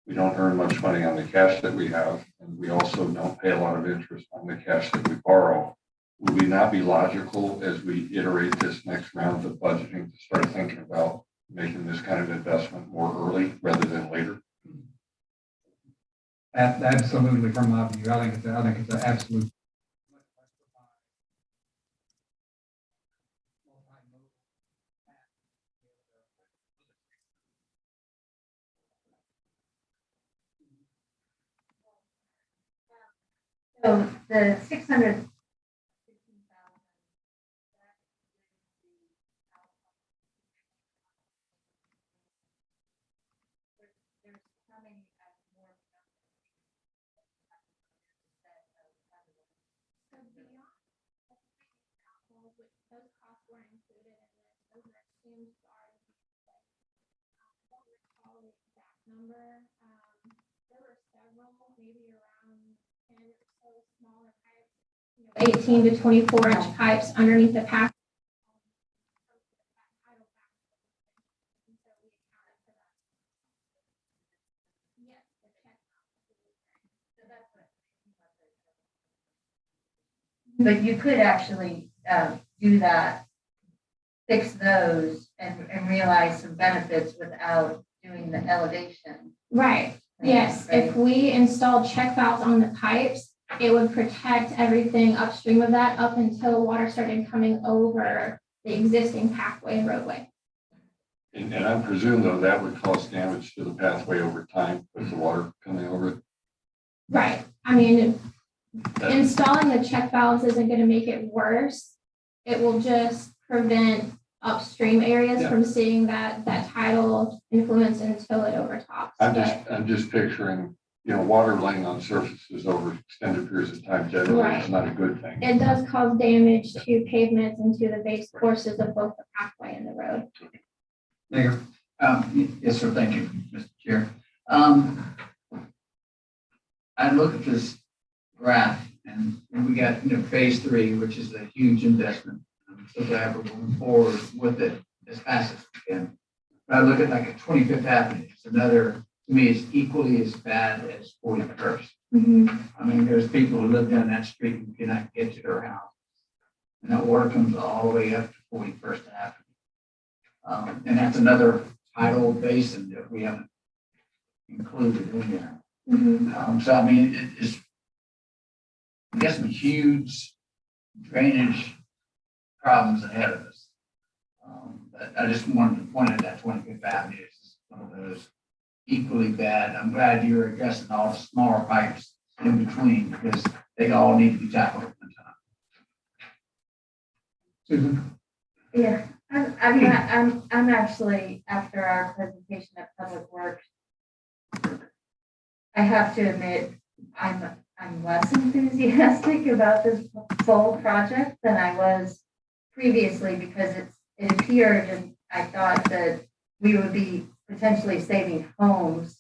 we don't earn much money on the cash that we have, and we also don't pay a lot of interest on the cash that we borrow. Would we not be logical as we iterate this next round of budgeting to start thinking about making this kind of investment more early rather than later? Absolutely, from my view, I think it's an absolute. So the 600. Those costs weren't included in this. Those are assumed to already be in place. I don't recall the exact number. There were several, maybe around 10 or so smaller pipes, 18 to 24-inch pipes underneath the path. Yes, the check. But you could actually do that, fix those, and realize some benefits without doing the elevation. Right, yes, if we installed check valves on the pipes, it would protect everything upstream of that up until water started coming over the existing pathway and roadway. And I presume though that would cause damage to the pathway over time with the water coming over it. Right, I mean, installing the check valves isn't gonna make it worse. It will just prevent upstream areas from seeing that tidal influence until it overtops. I'm just picturing, water laying on surfaces over extended periods of time generally is not a good thing. It does cause damage to pavements and to the base courses of both the pathway and the road. Mayor. Yes, sir. Thank you, Mr. Chair. I look at this graph and we got, phase 3, which is a huge investment. I'm so glad we're moving forward with it as fast as we can. But I look at like a 25th Avenue. It's another, to me, it's equally as bad as 41st. I mean, there's people who live down that street and cannot get to their house. And that water comes all the way up to 41st Avenue. And that's another tidal basin that we haven't included in there. So, I mean, it's, we got some huge drainage problems ahead of us. But I just wanted to point out that 25th Avenue is one of those equally bad. I'm glad you're addressing all the smaller pipes in between because they all need to be tackled at one time. Susan? Yeah, I'm actually, after our presentation at Public Works, I have to admit, I'm less enthusiastic about this full project than I was previously because it appeared and I thought that we would be potentially saving homes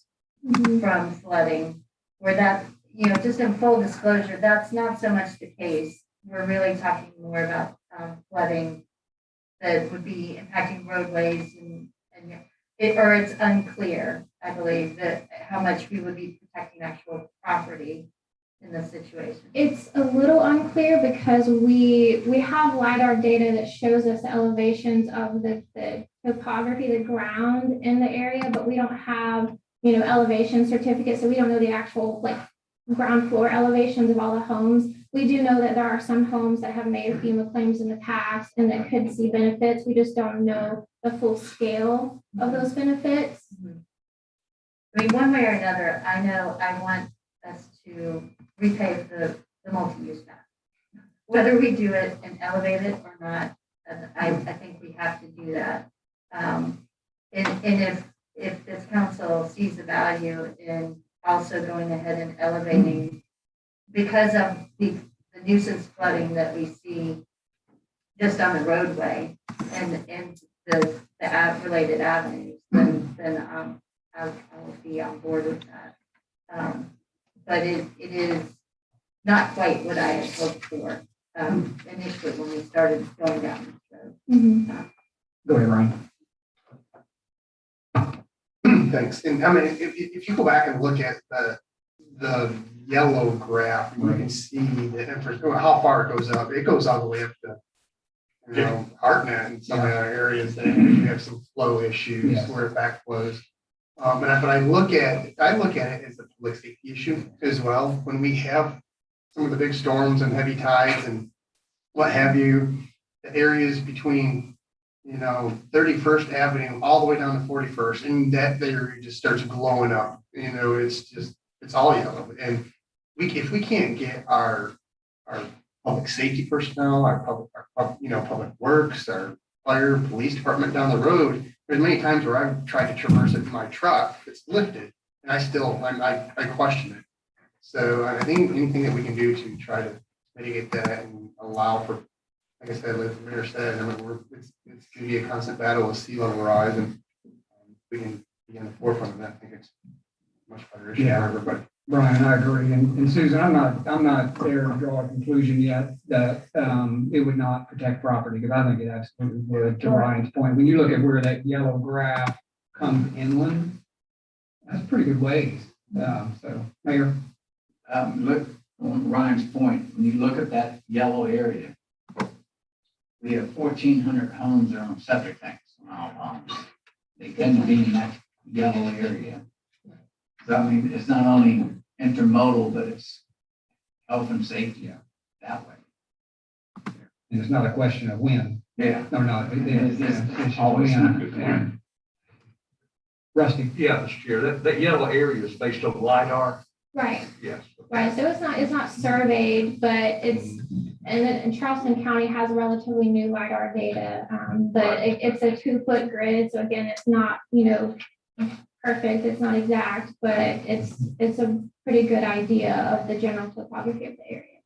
from flooding, where that, just in full disclosure, that's not so much the case. We're really talking more about flooding that would be impacting roadways or it's unclear, I believe, that how much we would be protecting actual property in this situation. It's a little unclear because we have LiDAR data that shows us the elevations of the topography, the ground in the area, but we don't have, elevation certificates, so we don't know the actual ground floor elevations of all the homes. We do know that there are some homes that have made FEMA claims in the past and that could see benefits. We just don't know the full scale of those benefits. I mean, one way or another, I know I want us to repave the multi-use path. Whether we do it and elevate it or not, I think we have to do that. And if this council sees the value in also going ahead and elevating because of the nuisance flooding that we see just on the roadway and the related avenues, then I will be on board with that. But it is not quite what I had hoped for initially when we started going down this road. Go ahead, Ryan. Thanks. And I mean, if you go back and look at the yellow graph, you can see how far it goes up. It goes all the way up to, Hartnett and some of the other areas that you have some flow issues where it backflows. But I look at it as a public safety issue as well. When we have some of the big storms and heavy tides and what have you, the areas between 31st Avenue all the way down to 41st, and that area just starts glowing up. It's all yellow. And if we can't get our public safety personnel, our public works, our fire, police department down the road, there's many times where I've tried to traverse it in my truck, it's lifted, and I question it. So I think anything that we can do to try to mitigate that and allow for, like I said, like the mayor said, it's going to be a constant battle with sea level rise, and we can be on the forefront of that. I think it's a much better issue for everybody. Brian, I agree. And Susan, I'm not there to draw a conclusion yet that it would not protect property, because I think it absolutely would, to Ryan's point. When you look at where that yellow graph comes inland, that's a pretty good ways. So, Mayor? Look, on Ryan's point, when you look at that yellow area, we have 1,400 homes that are on septic tanks They tend to be in that yellow area. So I mean, it's not only intermodal, but it's health and safety that way. And it's not a question of when, Yeah. or not. It's just Always when. a good point. Rusty. Yeah, Mr. Chair, that yellow area is based on LiDAR. Right, Yes. right. So it's not surveyed, but and Charleston County has relatively new LiDAR data. But it's a 2-foot grid. So again, it's not, perfect. It's not exact, but it's a pretty good idea of the general topography of the area.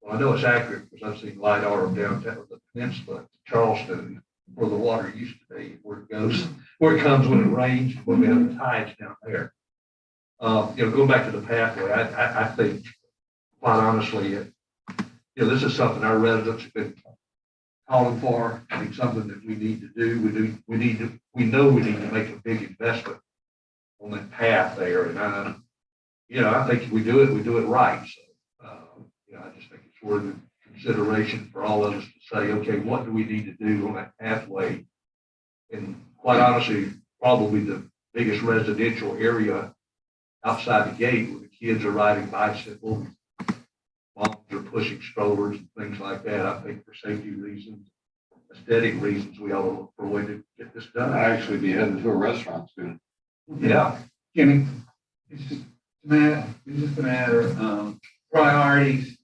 Well, I know it's accurate because I've seen LiDAR of downtown, of the peninsula, Charleston, where the water used to be, where it goes, where it comes when it rains, where we have the tides down there. Going back to the pathway, I think, quite honestly, this is something our residents have been calling for. I think something that we need to do. We know we need to make a big investment on that path there. And I think if we do it right. So, I just think it's worth consideration for all of us to say, okay, what do we need to do on that pathway? And quite honestly, probably the biggest residential area outside the gate where the kids are riding bicycles, moms are pushing strollers and things like that. I think for safety reasons, aesthetic reasons, we ought to look for a way to get this done. I'd actually be heading to a restaurant soon. Yeah. Jimmy. It's just a matter of priorities,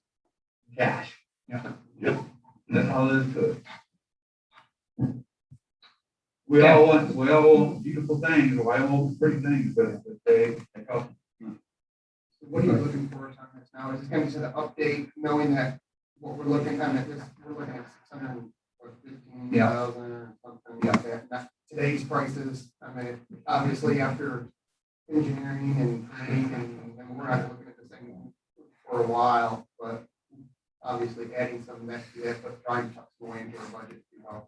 cash. Yep. That's all there is to it. We all want beautiful things, we all want pretty things, but they cost. What are you looking for on this now? Is this going to be an update, knowing that what we're looking at, we're looking at 615,000 or something like that. Now, today's prices, I mean, obviously after engineering and planning, and we're not looking at this thing for a while, but obviously adding some of that to that, but trying to tuck more into our budget,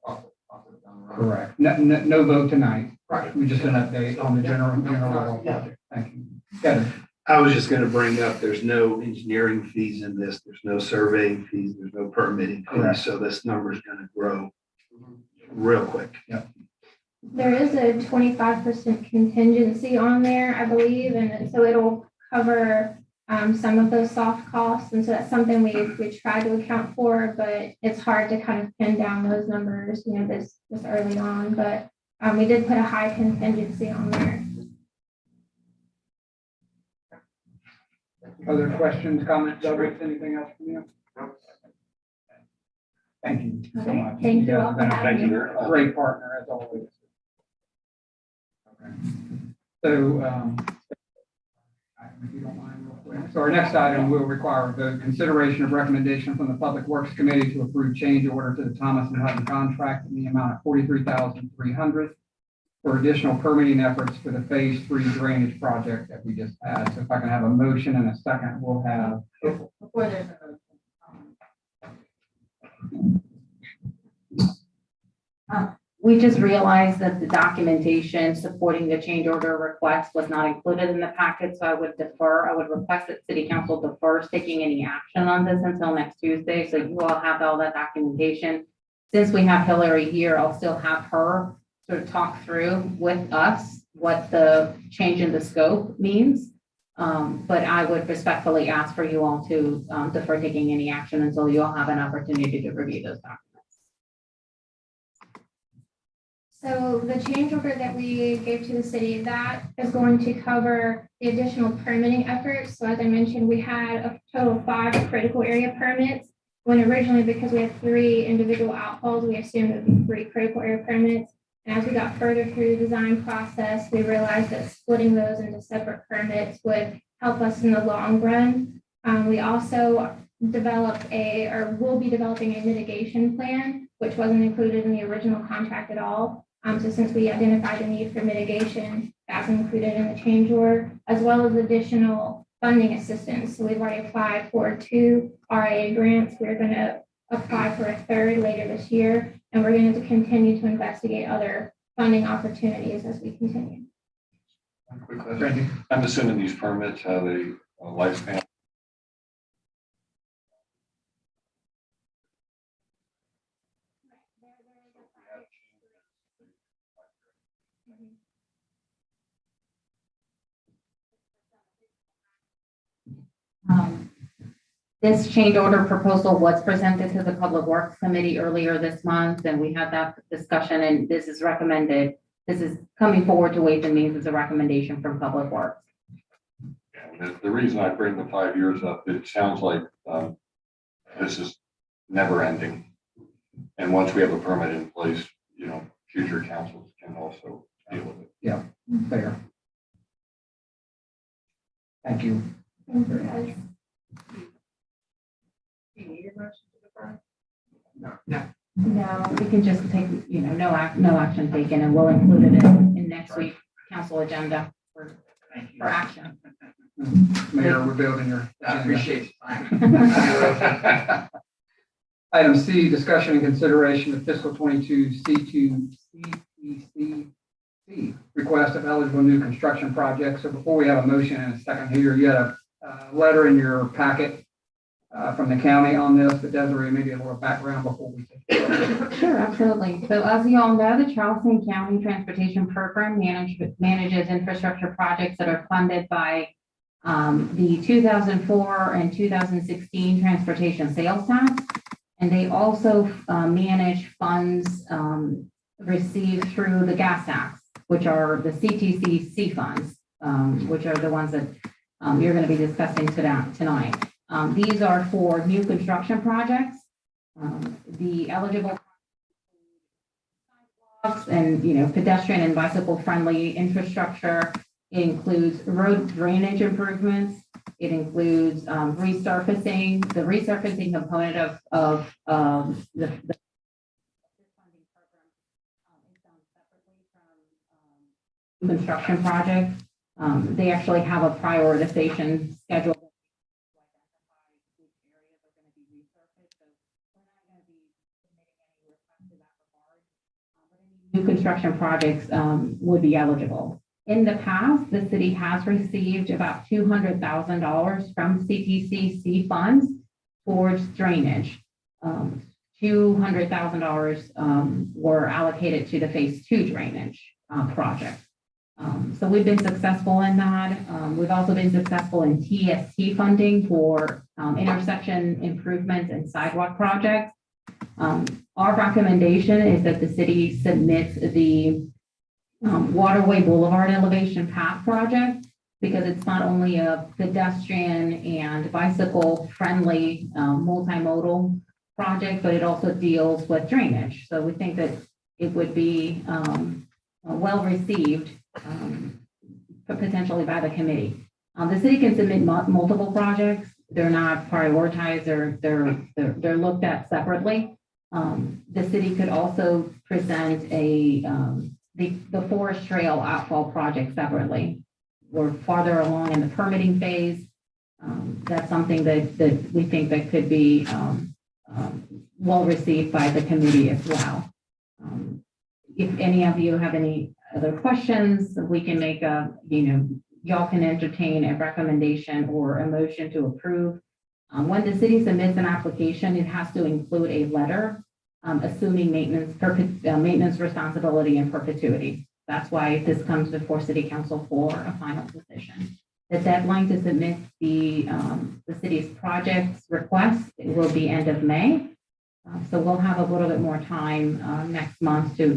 cost it down the road. Correct. No vote tonight. Right. We just an update on the general project. Thank you. Kevin. I was just gonna bring up, there's no engineering fees in this, there's no surveying fees, there's no permitting Correct. fees, so this number's gonna grow real quick. There is a 25% contingency on there, I believe, and so it'll cover some of those soft costs. And so that's something we try to account for, but it's hard to kind of pin down those numbers, this early on. But we did put a high contingency on there. Other questions, comments, Douglas, anything else from you? Thank you so Okay, much. thank you guys all have been for having me. a great partner as always. Okay. So, if you don't mind real quick. So our next item will require the consideration of recommendation from the Public Works Committee to approve change order to the Thomas and Hutton contract in the amount of $43,300 for additional permitting efforts for the Phase 3 drainage project that we just had. So if I can have a motion and a second, we'll have. Before there's we just realized that the documentation supporting the change order request was not included in the packet, so I would request that City Council defers taking any action on this until next Tuesday, so you all have all that documentation. Since we have Hillary here, I'll still have her sort of talk through with us what the change in the scope means. But I would respectfully ask for you all to defer taking any action until you all have an opportunity to review those documents. So the change order that we gave to the city, that is going to cover the additional permitting efforts. So as I mentioned, we had a total of 5 critical area permits. When originally, because we had 3 individual outfalls, we assumed it would be 3 critical area permits. And as we got further through the design process, we realized that splitting those into separate permits would help us in the long run. We also will be developing a mitigation plan, which wasn't included in the original contract at all. So since we identified the need for mitigation, that's included in the change order, as well as additional funding assistance. So we've already applied for 2 RIA grants. We're going to apply for a 3rd later this year, and we're going to continue to investigate other funding opportunities as we continue. Quick question. I'm assuming these permits have a lifespan. This change order proposal was presented to the Public Works Committee earlier this month, and we had that discussion, and this is recommended. This is coming forward to Ways and Means as a recommendation from Public Works. And the reason I bring the 5 years up, it sounds like this is never ending. And once we have a permit in place, future councils can also deal with it. Fair. Thank you. No, we can just take, no action taken, and we'll include it in next week's council agenda for action. Mayor, we're building your. I appreciate it. Item C, discussion and consideration of fiscal 22 C2 CECC request of eligible new construction projects. So before we have a motion and a second here, you had a letter in your packet from the county on this, but Desiree, maybe a little background before we take it. Sure, absolutely. So as you all know, the Charleston County Transportation Program manages infrastructure projects that are funded by the 2004 and 2016 transportation sales tax. And they also manage funds received through the gas tax, which are the CTCC funds, which are the ones that you're going to be discussing tonight. These are for new construction projects. The eligible sidewalks and pedestrian and bicycle friendly infrastructure. It includes road drainage improvements. It includes resurfacing. The resurfacing component of the funding program is done separately from construction projects. They actually have a prioritization schedule to identify which areas are going to be resurfaced. So we're not going to be submitting any requests to that regard. But any new construction projects would be eligible. In the past, the city has received about $200,000 from CTCC funds towards drainage. $200,000 were allocated to the phase 2 drainage project. So we've been successful in that. We've also been successful in TST funding for intersection improvements and sidewalk projects. Our recommendation is that the city submits the Waterway Boulevard elevation path project, because it's not only a pedestrian and bicycle friendly multimodal project, but it also deals with drainage. So we think that it would be well received potentially by the committee. The city can submit multiple projects. They're not prioritized, they're looked at separately. The city could also present the Forest Trail Outfall project separately. We're farther along in the permitting phase. That's something that we think that could be well received by the committee as well. If any of you have any other questions, we can make y'all can entertain a recommendation or a motion to approve. When the city submits an application, it has to include a letter assuming maintenance responsibility in perpetuity. That's why this comes before City Council for a final decision. The deadline to submit the city's projects request will be end of May. So we'll have a little bit more time next month to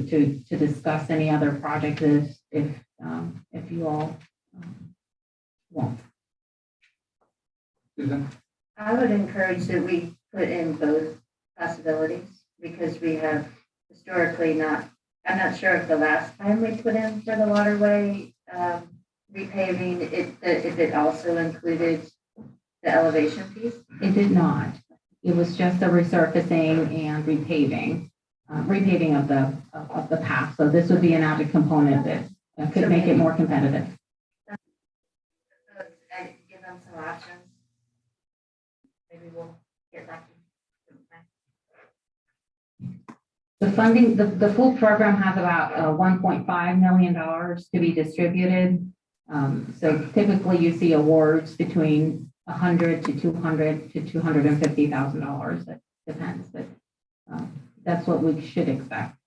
discuss any other projects if you all want. Susan? I would encourage that we put in both possibilities, because we have historically I'm not sure if the last time we put in for the Waterway repaving, if it also included the elevation piece. It did not. It was just the resurfacing and repaving of the path. So this would be an added component that could make it more competitive. And give them some options. Maybe we'll get lucky. The funding, the full program has about $1.5 million to be distributed. So typically you see awards between $100,000 to $200,000 to $250,000. That depends, but that's what we should expect.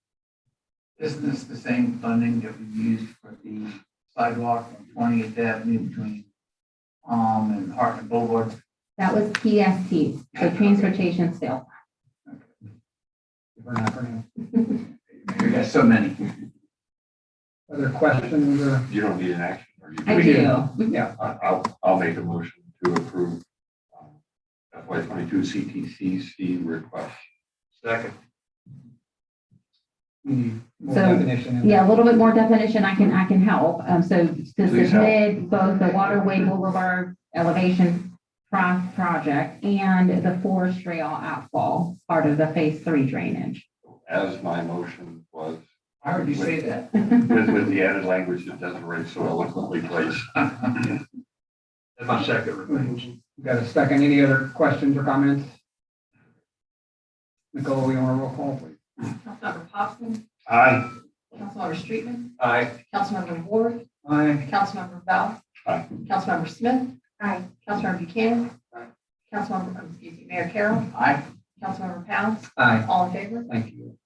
Isn't this the same funding that we used for the sidewalk on 28th Avenue between and Hart and Boulevard? That was PST, so Transportation Sales. For an acronym. You got so many. Other questions or? You don't need an action, or you? I We do. Yeah, I'll make a motion to approve FY 22 CTCC request. Second. we need more So, definition. in Yeah, there. a little bit more definition, I can help. So to Please help. submit both the Waterway Boulevard elevation project and the forest trail outfall, part of the phase 3 drainage. As my motion was, Why would you say that? with the added language that doesn't rate so eloquently placed. And my second remains. We got a second. Any other questions or comments? Nicole, we want a roll call, please. Councilmember Hobson, Aye. Councilmember Streetman, Aye. Councilmember Ward, Aye. Councilmember Bell. Aye. Councilmember Smith. Aye. Councilmember Buchanan. Aye. Councilmember, Mayor Carroll, Aye. Councilmember Pounds, Aye. all in favor? Thank you.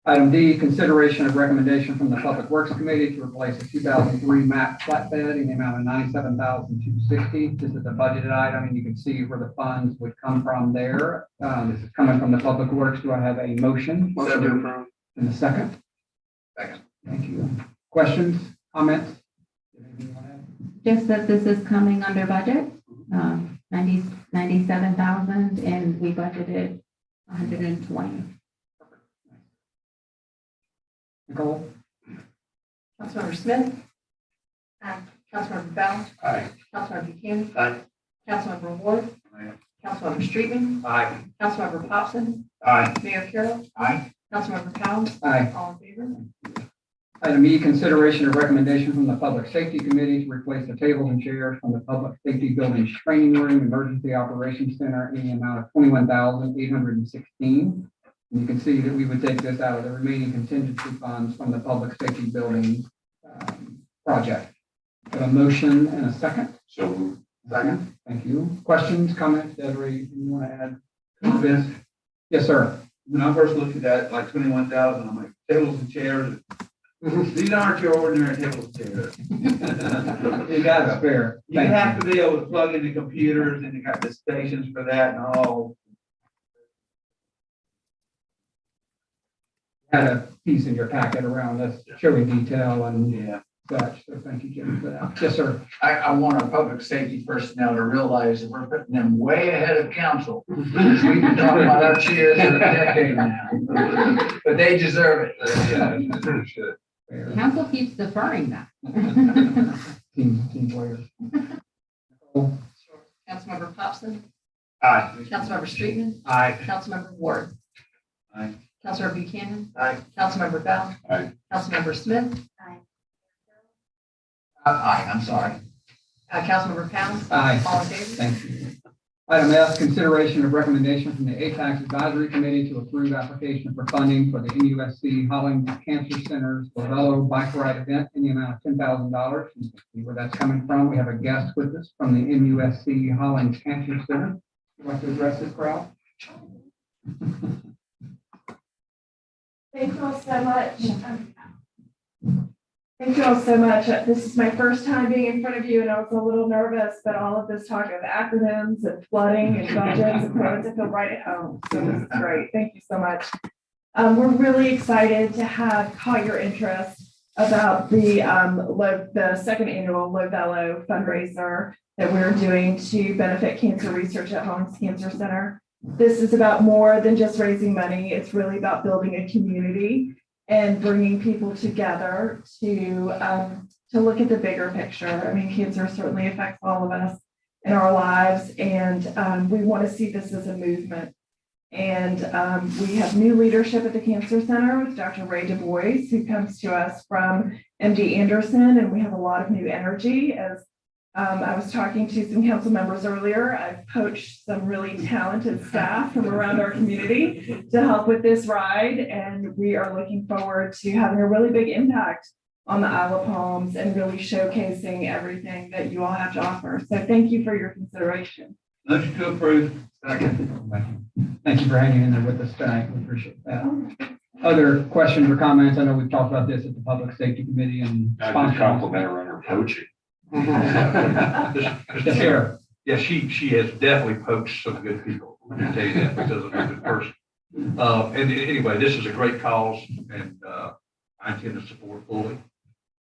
Item D, consideration of recommendation from the Public Works Committee to replace a 2003 Mack flatbed in the amount of $97,260. This is a budgeted item, and you can see where the funds would come from there. This is coming from the Public Works. Do I have a motion? Motion to approve. In a second? Second. Thank you. Questions, comments? Anything you want to add? Just that this is coming under budget, 97,000, and we budgeted 120. Nicole? Councilmember Smith. Aye. Councilmember Bell. Aye. Councilmember Buchanan. Aye. Councilmember Ward. Aye. Councilmember Streetman. Aye. Councilmember Hobson. Aye. Mayor Carroll. Aye. Councilmember Pounds. Aye. All in favor? Item E, consideration of recommendation from the Public Safety Committee to replace the tables and chairs from the Public Safety Buildings Training Room Emergency Operations Center in the amount of $21,816. And you can see that we would take this out of the remaining contingency funds from the Public Safety Building project. Have a motion and a second? So moved. Second. Thank you. Questions, comments, Desiree, you want to add to this? Yes, sir. When I first looked at that, like 21,000, I'm like, tables and chairs. These aren't your ordinary tables and chairs. You got it, spare. You have to be able to plug in the computers, and you got the stations for that and all. Had a piece in your packet around this showing detail and Yeah. such, so thank you, Jim, for that. Yes, sir. I want our public safety personnel to realize that we're putting them way ahead of council. We've been talking about our chairs for a decade now, but they deserve it. Fair. Council keeps deferring that. Team players. Councilmember Hobson. Aye. Councilmember Streetman. Aye. Councilmember Ward. Aye. Councilmember Buchanan. Aye. Councilmember Bell. Aye. Councilmember Smith. Aye, I'm sorry. Councilmember Pounds. Aye. All in favor? Thank you. Item F, consideration of recommendation from the ATAX Advisory Committee to approve application for funding for the MUSC Hollings Cancer Center's Lavello Bike Ride event in the amount of $10,000. You can see where that's coming from. We have a guest with us from the MUSC Hollings Cancer Center. Would you like to address this crowd? Thank you all so much. Thank you all so much. This is my first time being in front of you, and I was a little nervous, but all of this talk of acronyms and flooding and budgets and quotes, I feel right at home. So this is great. Thank you so much. We're really excited to have caught your interest about the second annual Lavello fundraiser that we're doing to benefit cancer research at Hollings Cancer Center. This is about more than just raising money. It's really about building a community and bringing people together to look at the bigger picture. I mean, cancer certainly affects all of us in our lives, and we want to see this as a movement. And we have new leadership at the Cancer Center with Dr. Ray Du Bois, who comes to us from MD Anderson, and we have a lot of new energy. As I was talking to some council members earlier, I've poached some really talented staff from around our community to help with this ride, and we are looking forward to having a really big impact on the Isle of Palms and really showcasing everything that you all have to offer. So thank you for your consideration. Motion to approve. Thank you for hanging in there with us tonight. We appreciate that. Other questions or comments? I know we've talked about this at the Public Safety Committee and I just compliment her on her coaching. Yes, sir. Yeah, she has definitely poached some good people. I can tell you that because of a good person. And anyway, this is a great cause and, I intend to support fully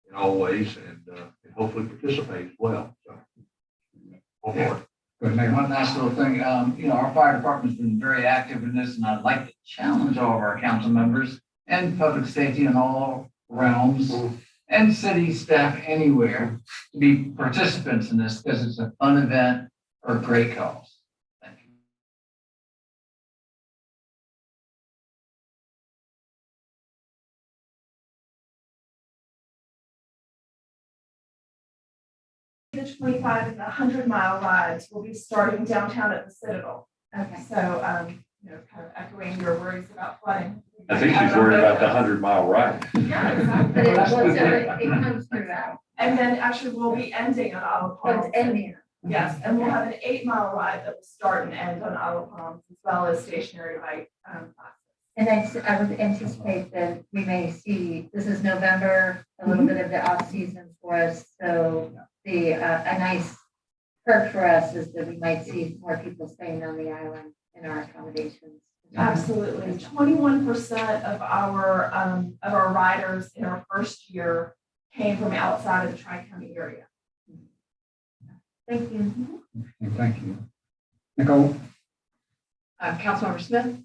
in all ways and hopefully participate as well. So. All for it. Good, Mayor, one last little thing, our fire department's been very active in this, and I'd like to challenge all of our council members and public safety in all realms and city staff anywhere to be participants in this, because it's a fun event or a great cause. Thank you. The 25 and the 100-mile rides will be starting downtown at the Citadel. Okay. So, kind of echoing your worries about flooding. I think she's worried about the 100-mile ride. Yeah, exactly. But it comes through that. And then actually we'll be ending on Olive But Palms. it's ending. Yes, and we'll have an 8-mile ride that will start and end on Olive Palms as well as stationary bike classes. And I would anticipate that we may see, this is November, a little bit of the off season for us. So a nice perk for us is that we might see more people staying on the island in our accommodations. Absolutely. 21% of our riders in our first year came from outside of the Tri-County area. Thank you. Thank you. Nicole? Councilmember Smith,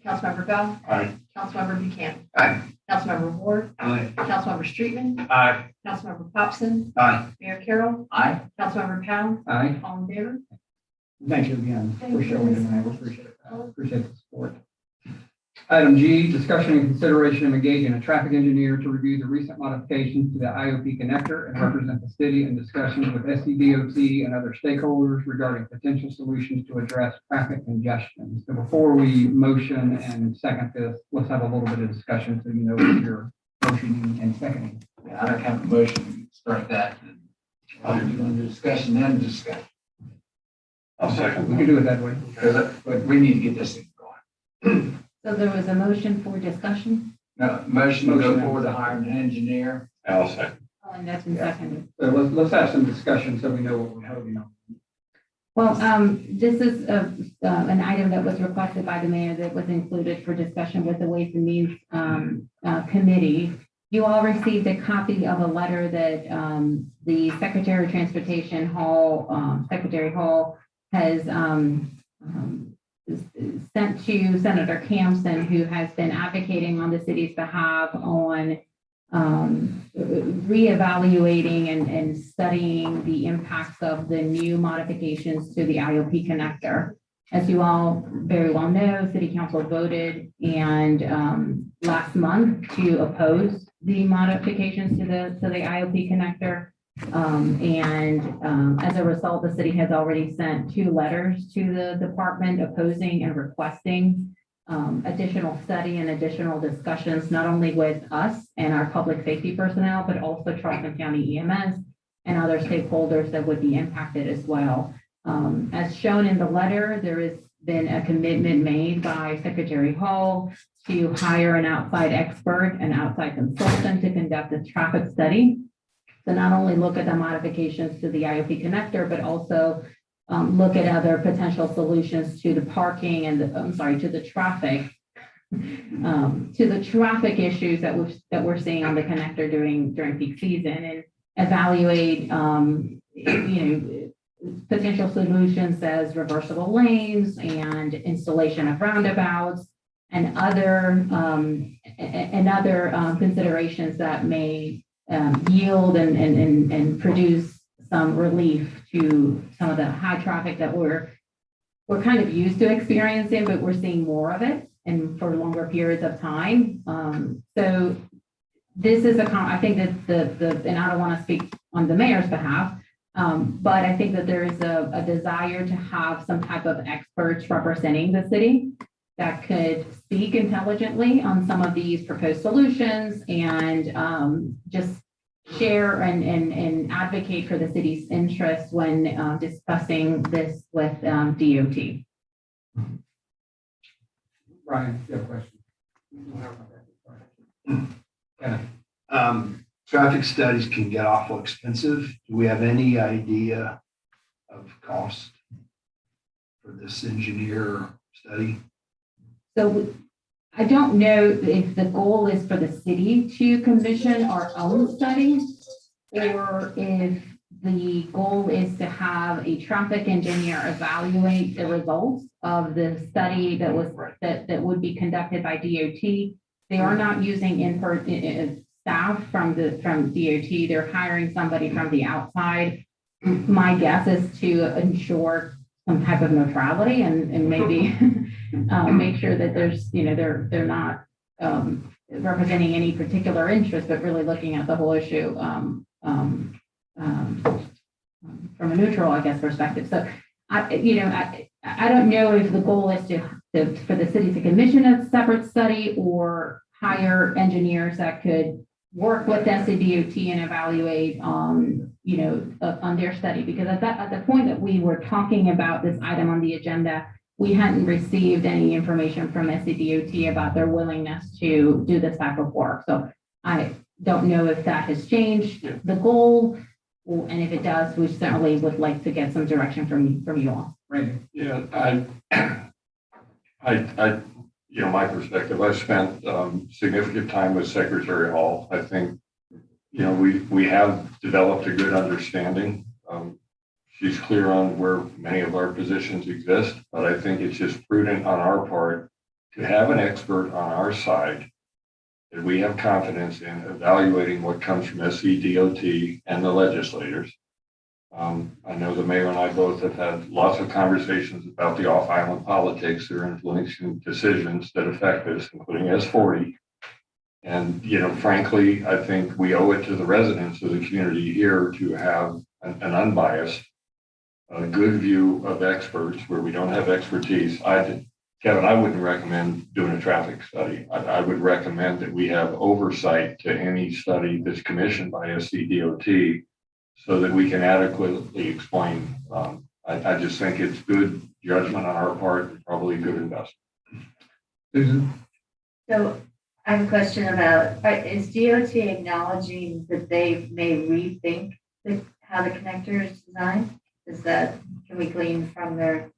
Councilmember Bell, Aye. Councilmember Buchanan. Aye. Councilmember Ward, Aye. Councilmember Streetman, Aye. Councilmember Popson, Aye. Mayor Carroll, Aye. Councilmember Powell, Aye. all in favor? Thank you again Thank for you. showing tonight. We appreciate that. Appreciate the support. Item G, discussion and consideration of engaging a traffic engineer to review the recent modifications to the IOP connector and represent the city in discussions with SCDOT and other stakeholders regarding potential solutions to address traffic congestion. So before we motion and second this, let's have a little bit of discussion so you know what you're motioning and seconding. Yeah, I don't have a motion, start that. I'll do the discussion and discussion, I'll second. We can do it that way. but we need to get this thing going. So there was a motion for discussion, No, motion to go forward to hire an engineer. I'll second. and that's been seconded. So let's have some discussion so we know what we're voting on. Well, this is an item that was requested by the mayor that was included for discussion with the Ways and Means Committee. You all received a copy of a letter that the Secretary of Transportation Hall, Secretary Hall, has sent to Senator Campson, who has been advocating on the city's behalf on reevaluating and studying the impacts of the new modifications to the IOP connector. As you all very well know, City Council voted and last month to oppose the modifications to the IOP connector. As a result, the city has already sent 2 letters to the department opposing and requesting additional study and additional discussions, not only with us and our public safety personnel, but also Charleston County EMS and other stakeholders that would be impacted as well. As shown in the letter, there has been a commitment made by Secretary Hall to hire an outside expert, an outside consultant to conduct a traffic study. So not only look at the modifications to the IOP connector, but also look at other potential solutions to the parking and to the traffic issues that we're seeing on the connector during peak season, and evaluate potential solutions as reversible lanes and installation of roundabouts and other considerations that may yield and produce some relief to some of the high traffic that we're kind of used to experiencing, but we're seeing more of it and for longer periods of time. So this is I think that and I don't want to speak on the mayor's behalf, but I think that there is a desire to have some type of experts representing the city that could speak intelligently on some of these proposed solutions and just share and advocate for the city's interests when discussing this with DOT. Brian, you have a question? Traffic studies can get awful expensive. Do we have any idea of cost for this engineer study? So I don't know if the goal is for the city to commission our own study, or if the goal is to have a traffic engineer evaluate the results of the study that was, that would be conducted by DOT. They are not using staff from DOT. They're hiring somebody from the outside. My guess is to ensure some type of neutrality and maybe make sure that there's, they're not representing any particular interest, but really looking at the whole issue from a neutral, I guess, perspective. So I don't know if the goal is for the city to commission a separate study or hire engineers that could work with SCDOT and evaluate, on their study. Because at the point that we were talking about this item on the agenda, we hadn't received any information from SCDOT about their willingness to do this type of work. So I don't know if that has changed the goal, and if it does, we certainly would like to get some direction from you all. Randy? Yeah, my perspective, I've spent significant time with Secretary Hall. I think, we have developed a good understanding. She's clear on where many of our positions exist, but I think it's just prudent on our part to have an expert on our side that we have confidence in evaluating what comes from SCDOT and the legislators. I know the mayor and I both have had lots of conversations about the off-island politics that are influencing decisions that affect us, including S40. And, frankly, I think we owe it to the residents of the community here to have an unbiased, a good view of experts where we don't have expertise. Kevin, I wouldn't recommend doing a traffic study. I would recommend that we have oversight to any study that's commissioned by SCDOT so that we can adequately explain. I just think it's good judgment on our part and probably a good investment. Susan? So I have a question about, is DOT acknowledging that they may rethink how the connector is designed? Can we glean from their?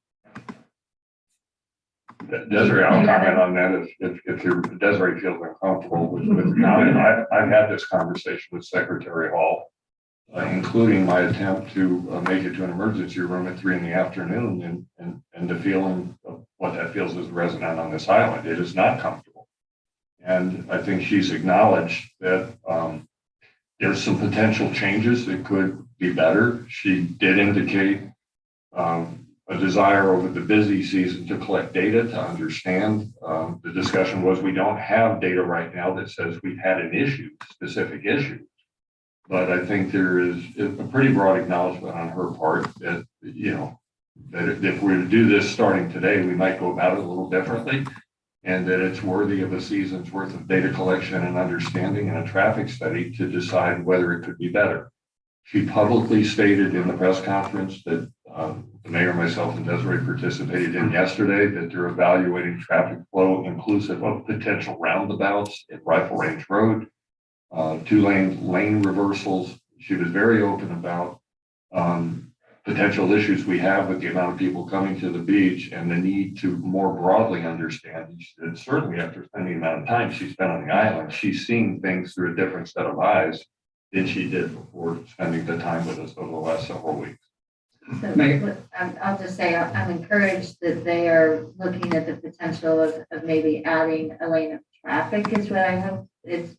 Desiree, I'll comment on that if Desiree feels uncomfortable with commenting. I've had this conversation with Secretary Hall, including my attempt to make it to an emergency room at 3 p.m. and the feeling of what that feels as a resident on this island. It is not comfortable. And I think she's acknowledged that there's some potential changes that could be better. She did indicate a desire over the busy season to collect data to understand. The discussion was we don't have data right now that says we've had an issue, specific issue. But I think there is a pretty broad acknowledgement on her part that, that if we were to do this starting today, we might go about it a little differently, and that it's worthy of a season's worth of data collection and understanding and a traffic study to decide whether it could be better. She publicly stated in the press conference that the mayor, myself, and Desiree participated in yesterday that they're evaluating traffic flow inclusive of potential roundabouts at Rifle Range Road, 2-lane reversals. She was very open about potential issues we have with the amount of people coming to the beach and the need to more broadly understand. And certainly after spending the amount of time she spent on the island, she's seen things through a different set of eyes than she did before spending the time with us over the last several weeks. So, I'll just say I'm encouraged that they are looking at the potential of maybe adding a lane of traffic is what I hope is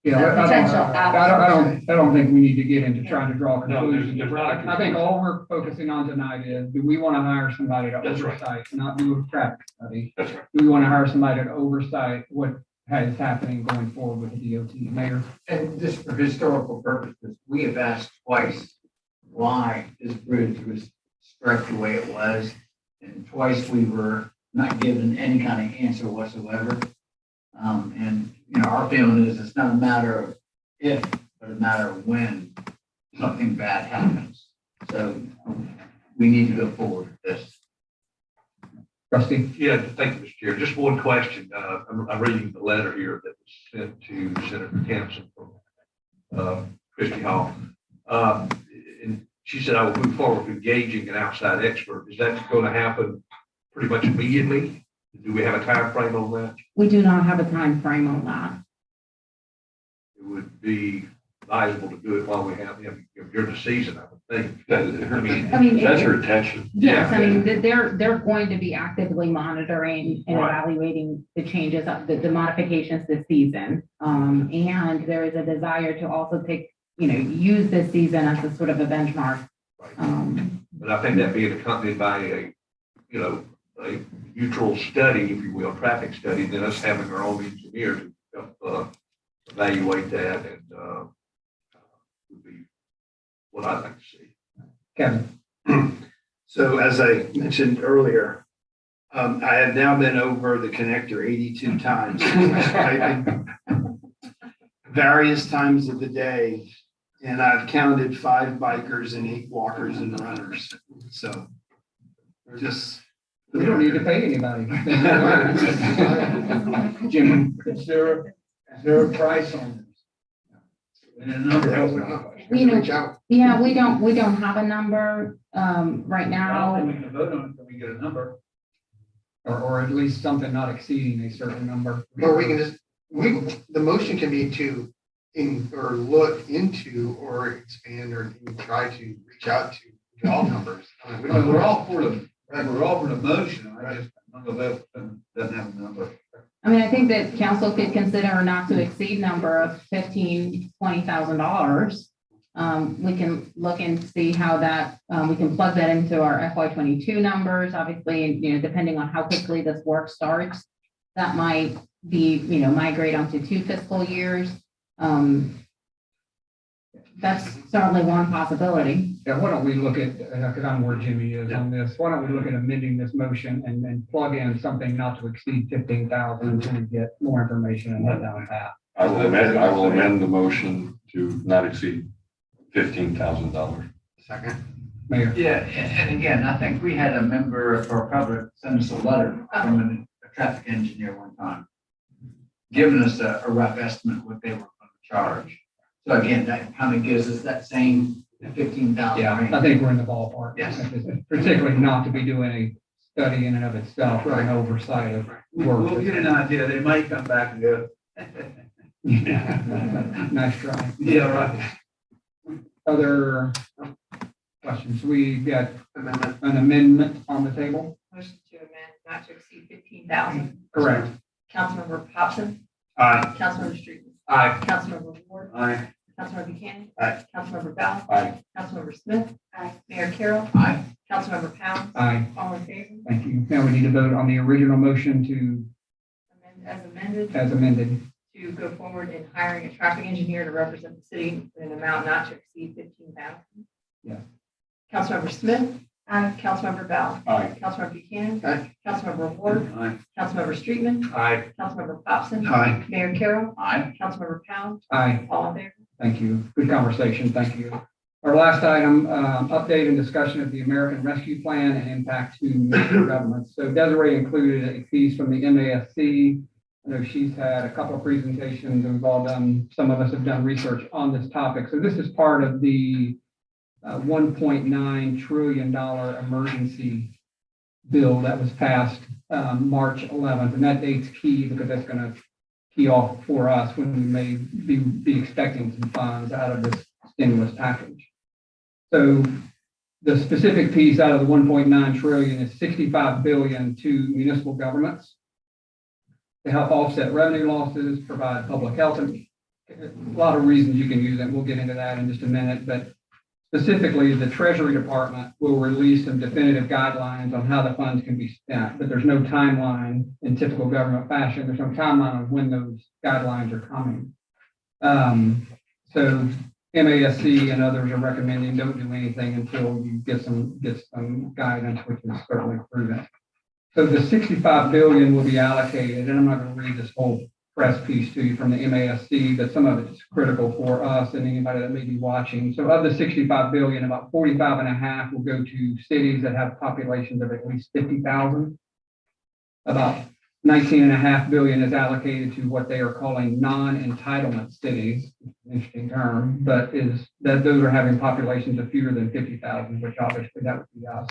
I don't think we need to get into trying to draw conclusions. there's not a I think all we're focusing on tonight is, do we want to hire somebody to That's right. oversight, not do a traffic study? That's right. Do we want to hire somebody to oversight what is happening going forward with the DOT? Mayor? And just for historical purposes, we have asked twice why this bridge was struck the way it was. And twice we were not given any kind of answer whatsoever. Our feeling is it's not a matter of if, but a matter of when something bad happens. So we need to go forward with this. Trustee? Yeah, thank you, Mr. Chair. Just one question. I'm reading the letter here that was sent to Senator Campson from Christie Hall. And she said, I will move forward with engaging an outside expert. Is that going to happen pretty much immediately? Do we have a time frame on that? We do not have a time frame on that. It would be advisable to do it while we have, during the season, I would think. I mean, I mean, That's retention. yes, I mean, they're going to be actively monitoring and Right. evaluating the changes, the modifications this season. And there is a desire to also use this season as a sort of a benchmark. But I think that being accompanied by a neutral study, if you will, traffic study, then us having our own engineer to help evaluate that and would be what I'd like to see. Kevin, So as I mentioned earlier, I have now been over the connector 82 times. Various times of the day, and I've counted 5 bikers and 8 walkers and runners. So just. we don't need to pay anybody. Jimmy, is there a price on this? And a number. Reach out. Yeah, we don't have a number, right Now, now. we can vote on it, but we get a number. Or at least something not exceeding a certain number. Or we can just, the motion can be to look into or expand or even try to reach out to all numbers. I mean, we don't- We're all for the motion, I just, don't know if that doesn't have a number. I mean, I think that council could consider a not to exceed number of $15,000-$20,000. We can look and see how that, we can plug that into our FY 22 numbers, obviously, depending on how quickly this work starts. That might be, migrate onto 2 fiscal years. That's certainly one possibility. Yeah, why don't we look at, because I'm where Jimmy is on this, why don't we look at amending this motion and then plug in something not to exceed 15,000 until we get more information and head down that. I will amend the motion to not exceed $15,000. Second. Mayor, Yeah, and again, I think we had a member of our public send us a letter from a traffic engineer one time, giving us a rough estimate what they were going to charge. So again, that kind of gives us that same 15,000 yeah, range. I think we're in the ballpark. Yes. Particularly not to be doing a study in and of itself, or an oversight of work. We'll get an idea, they might come back and go. Nice try. Yeah, right. Other questions? We got Amendment. an amendment on the table? Motion to amend not to exceed 15,000. Correct. Councilmember Hobson. Aye. Councilmember Street. Aye. Councilmember Ward. Aye. Councilmember Buchanan. Aye. Councilmember Bell. Aye. Councilmember Smith. Aye. Mayor Carroll. Aye. Councilmember Pound. Aye. All in favor? Thank you. Now we need to vote on the original motion to, As amended, to go forward in hiring a traffic engineer to represent the city in an amount not to exceed 15,000. Yes. Councilmember Smith. Aye. Councilmember Bell. Aye. Councilmember Buchanan. Aye. Councilmember Ward. Aye. Councilmember Streetman. Aye. Councilmember Hobson. Aye. Mayor Carroll. Aye. Councilmember Pound. Aye. All in favor? Thank you. Good conversation. Thank you. Our last item, update and discussion of the American Rescue Plan and impact to municipal governments. So Desiree included a piece from the MASC. I know she's had a couple of presentations and we've all done, some of us have done research on this topic. So this is part of the $1.9 trillion emergency bill that was passed March 11th. And that date's key because that's going to key off for us when we may be expecting some funds out of this stimulus package. So the specific piece out of the 1.9 trillion is 65 billion to municipal governments to help offset revenue losses, provide public health, and a lot of reasons you can use it. We'll get into that in just a minute, but specifically the Treasury Department will release some definitive guidelines on how the funds can be spent, but there's no timeline in typical government fashion. There's no timeline of when those guidelines are coming. So MASC and others are recommending don't do anything until you get some guidance, which is certainly proven. So the 65 billion will be allocated, and I'm not going to read this whole press piece to you from the MASC, but some of it is critical for us and anybody that may be watching. So of the 65 billion, about 45.5 will go to cities that have populations of at least 50,000. About 19.5 billion is allocated to what they are calling non-entitlement cities. Interesting term, but those are having populations of fewer than 50,000, which obviously that would be us.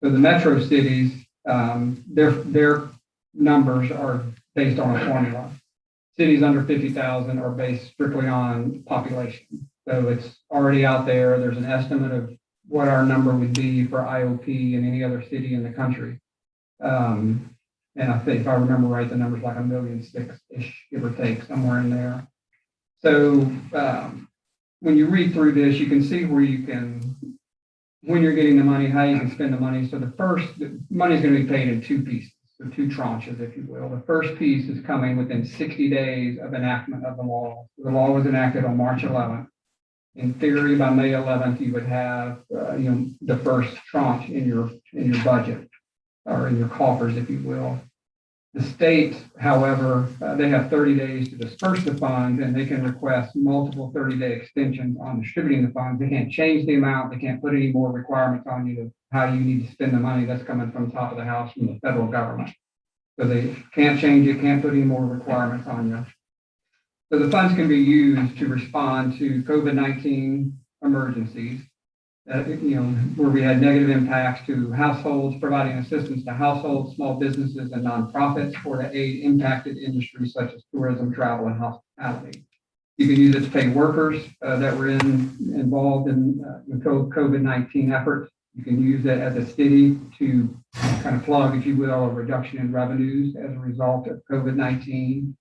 So the metro cities, their numbers are based on a formula. Cities under 50,000 are based strictly on population. So it's already out there. There's an estimate of what our number would be for IOP in any other city in the country. And I think if I remember right, the number's like 1.6 million-ish, give or take, somewhere in there. So when you read through this, you can see where you can, when you're getting the money, how you can spend the money. So the money is going to be paid in two pieces, so two tranches, if you will. The first piece is coming within 60 days of enactment of the law. The law was enacted on March 11th. In theory, by May 11th, you would have the first tranche in your budget, or in your coffers, if you will. The state, however, they have 30 days to disperse the funds, and they can request multiple 30-day extensions on distributing the funds. They can't change the amount. They can't put any more requirements on you of how you need to spend the money that's coming from the top of the house from the federal government. So they can't change it, can't put any more requirements on you. So the funds can be used to respond to COVID-19 emergencies, where we had negative impacts to households, providing assistance to households, small businesses, and nonprofits, or to aid impacted industries such as tourism, travel, and hospitality. You can use it to pay workers that were involved in the COVID-19 efforts. You can use it as a city to kind of plug, if you will, a reduction in revenues as a result of COVID-19.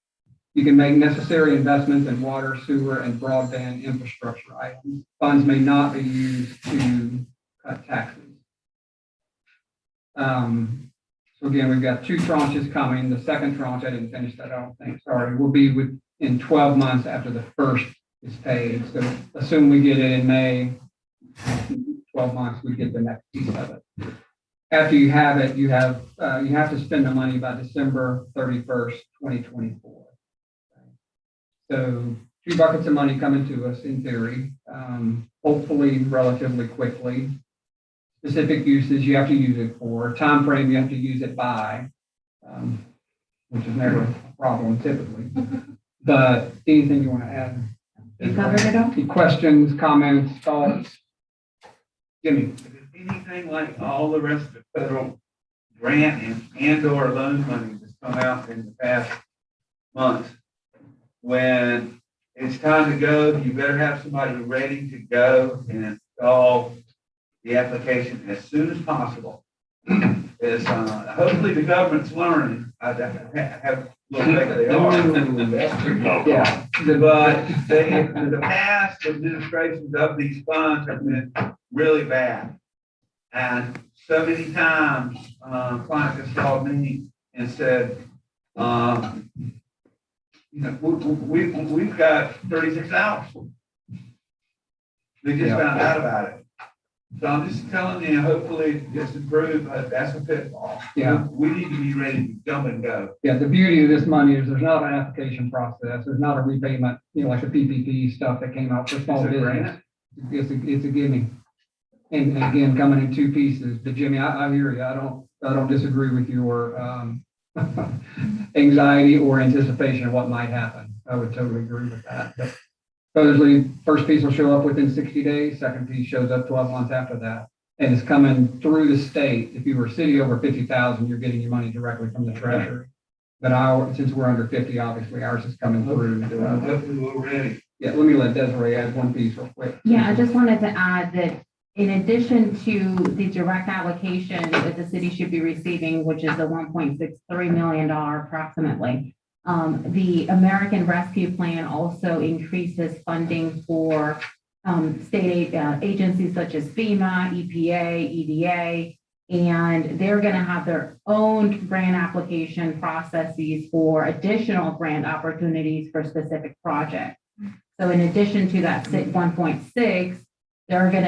You can make necessary investments in water, sewer, and broadband infrastructure items. Funds may not be used to cut taxes. So again, we've got two tranches coming. The second tranche, I didn't finish that, I don't think, sorry, will be within 12 months after the first is paid. So assume we get it in May, 12 months, we get the next piece of it. After you have it, you have to spend the money by December 31st, 2024. So 2 buckets of money coming to us in theory, hopefully relatively quickly. Specific uses you have to use it for, time frame you have to use it by, which is never a problem typically. But anything you want to add? You covered it all? Any questions, comments, thoughts? Jimmy? If it's anything like all the rest of the federal grant and or loan money that's come out in the past month, when it's time to go, you better have somebody ready to go and install the application as soon as possible. Hopefully the government's learning. I have a little faith they are. Yeah. But the past administrations of these funds have been really bad. And so many times, clients have called me and said, we've got 36 hours. They just found out about it. So I'm just telling you, hopefully it gets improved, but that's a pitfall. Yeah. We need to be ready to jump and go. Yeah, the beauty of this money is there's not an application process. There's not a repayment, like the PPP stuff that came out for small It's a business. grant. It's a gimme. And again, coming in two pieces. But Jimmy, I hear you. I don't disagree with your anxiety or anticipation of what might happen. I would totally agree with that. But supposedly, first piece will show up within 60 days. Second piece shows up 12 months after that. And it's coming through the state. If you were a city over 50,000, you're getting your money directly from the treasury. But since we're under 50, obviously ours is coming through. Hopefully we're ready. Yeah, let me let Desiree add one piece real quick. Yeah, I just wanted to add that in addition to the direct allocation that the city should be receiving, which is the $1.63 million approximately, the American Rescue Plan also increases funding for state agencies such as FEMA, EPA, EDA, and they're going to have their own grant application processes for additional grant opportunities for specific projects. So in addition to that 1.6, there's going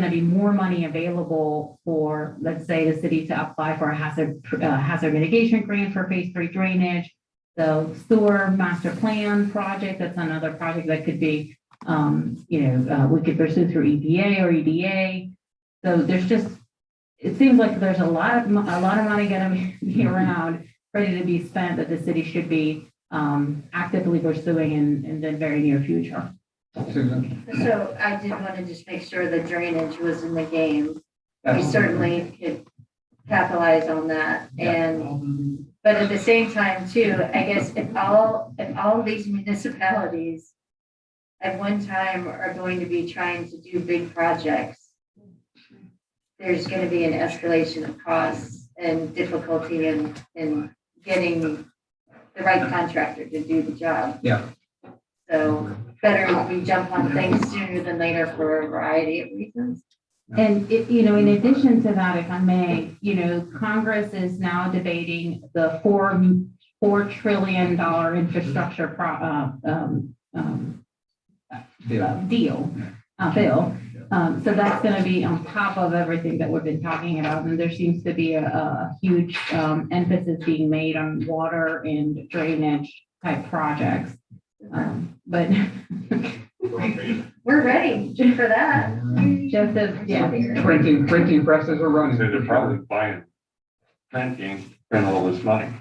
to be more money available for, let's say, the city to apply for a hazard mitigation grant for phase 3 drainage. The sewer master plan project, that's another project that could be, we could pursue through EPA or EDA. So it seems like there's a lot of money going to be around ready to be spent that the city should be actively pursuing in the very near future. Susan? So I did want to just make sure the drainage was in the game. We certainly could capitalize on that. And, but at the same time too, I guess if all of these municipalities at one time are going to be trying to do big projects, there's going to be an escalation of costs and difficulty in getting the right contractor to do the job. Yeah. So better if we jump on things sooner than later for a variety of reasons. And it, you know, in addition to that, if I may, you know, Congress is now debating the $4 trillion infrastructure bill. So that's going to be on top of everything that we've been talking about. And there seems to be a huge emphasis being made on water and drainage type projects. But we're ready for that. Joseph, yeah. Printing presses are running. So they're probably buying printing, print all this money.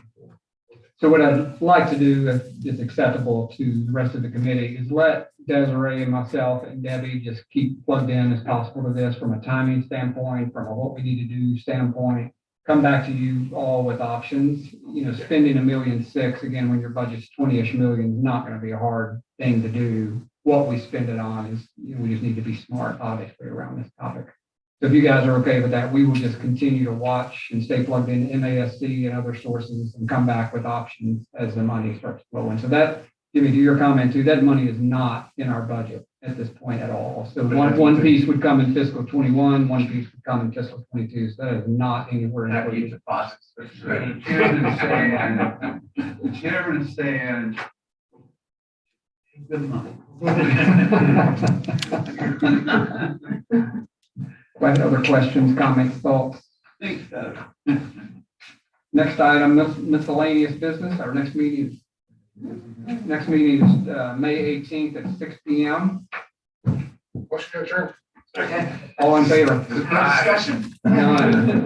So what I'd like to do, if it's acceptable to the rest of the committee, is let Desiree and myself and Debbie just keep plugged in as possible to this from a timing standpoint, from a what we need to do standpoint. Come back to you all with options. You know, spending $1.6 million, again, when your budget's 20-ish million, is not going to be a hard thing to do. What we spend it on is, you know, we just need to be smart, obviously, around this topic. So if you guys are okay with that, we will just continue to watch and stay plugged in MASC and other sources and come back with options as the money starts flowing. So that, Jimmy, to your comment too, that money is not in our budget at this point at all. So one piece would come in fiscal 21, one piece would come in fiscal 22. So that is not anywhere in That our keeps budget. deposits. The chairman is saying, good money. Other questions, comments, thoughts? Think so. Next item, miscellaneous business. Our next meeting is May 18th at 6 p.m. Motion to adjourn. All in favor? Discussion. None.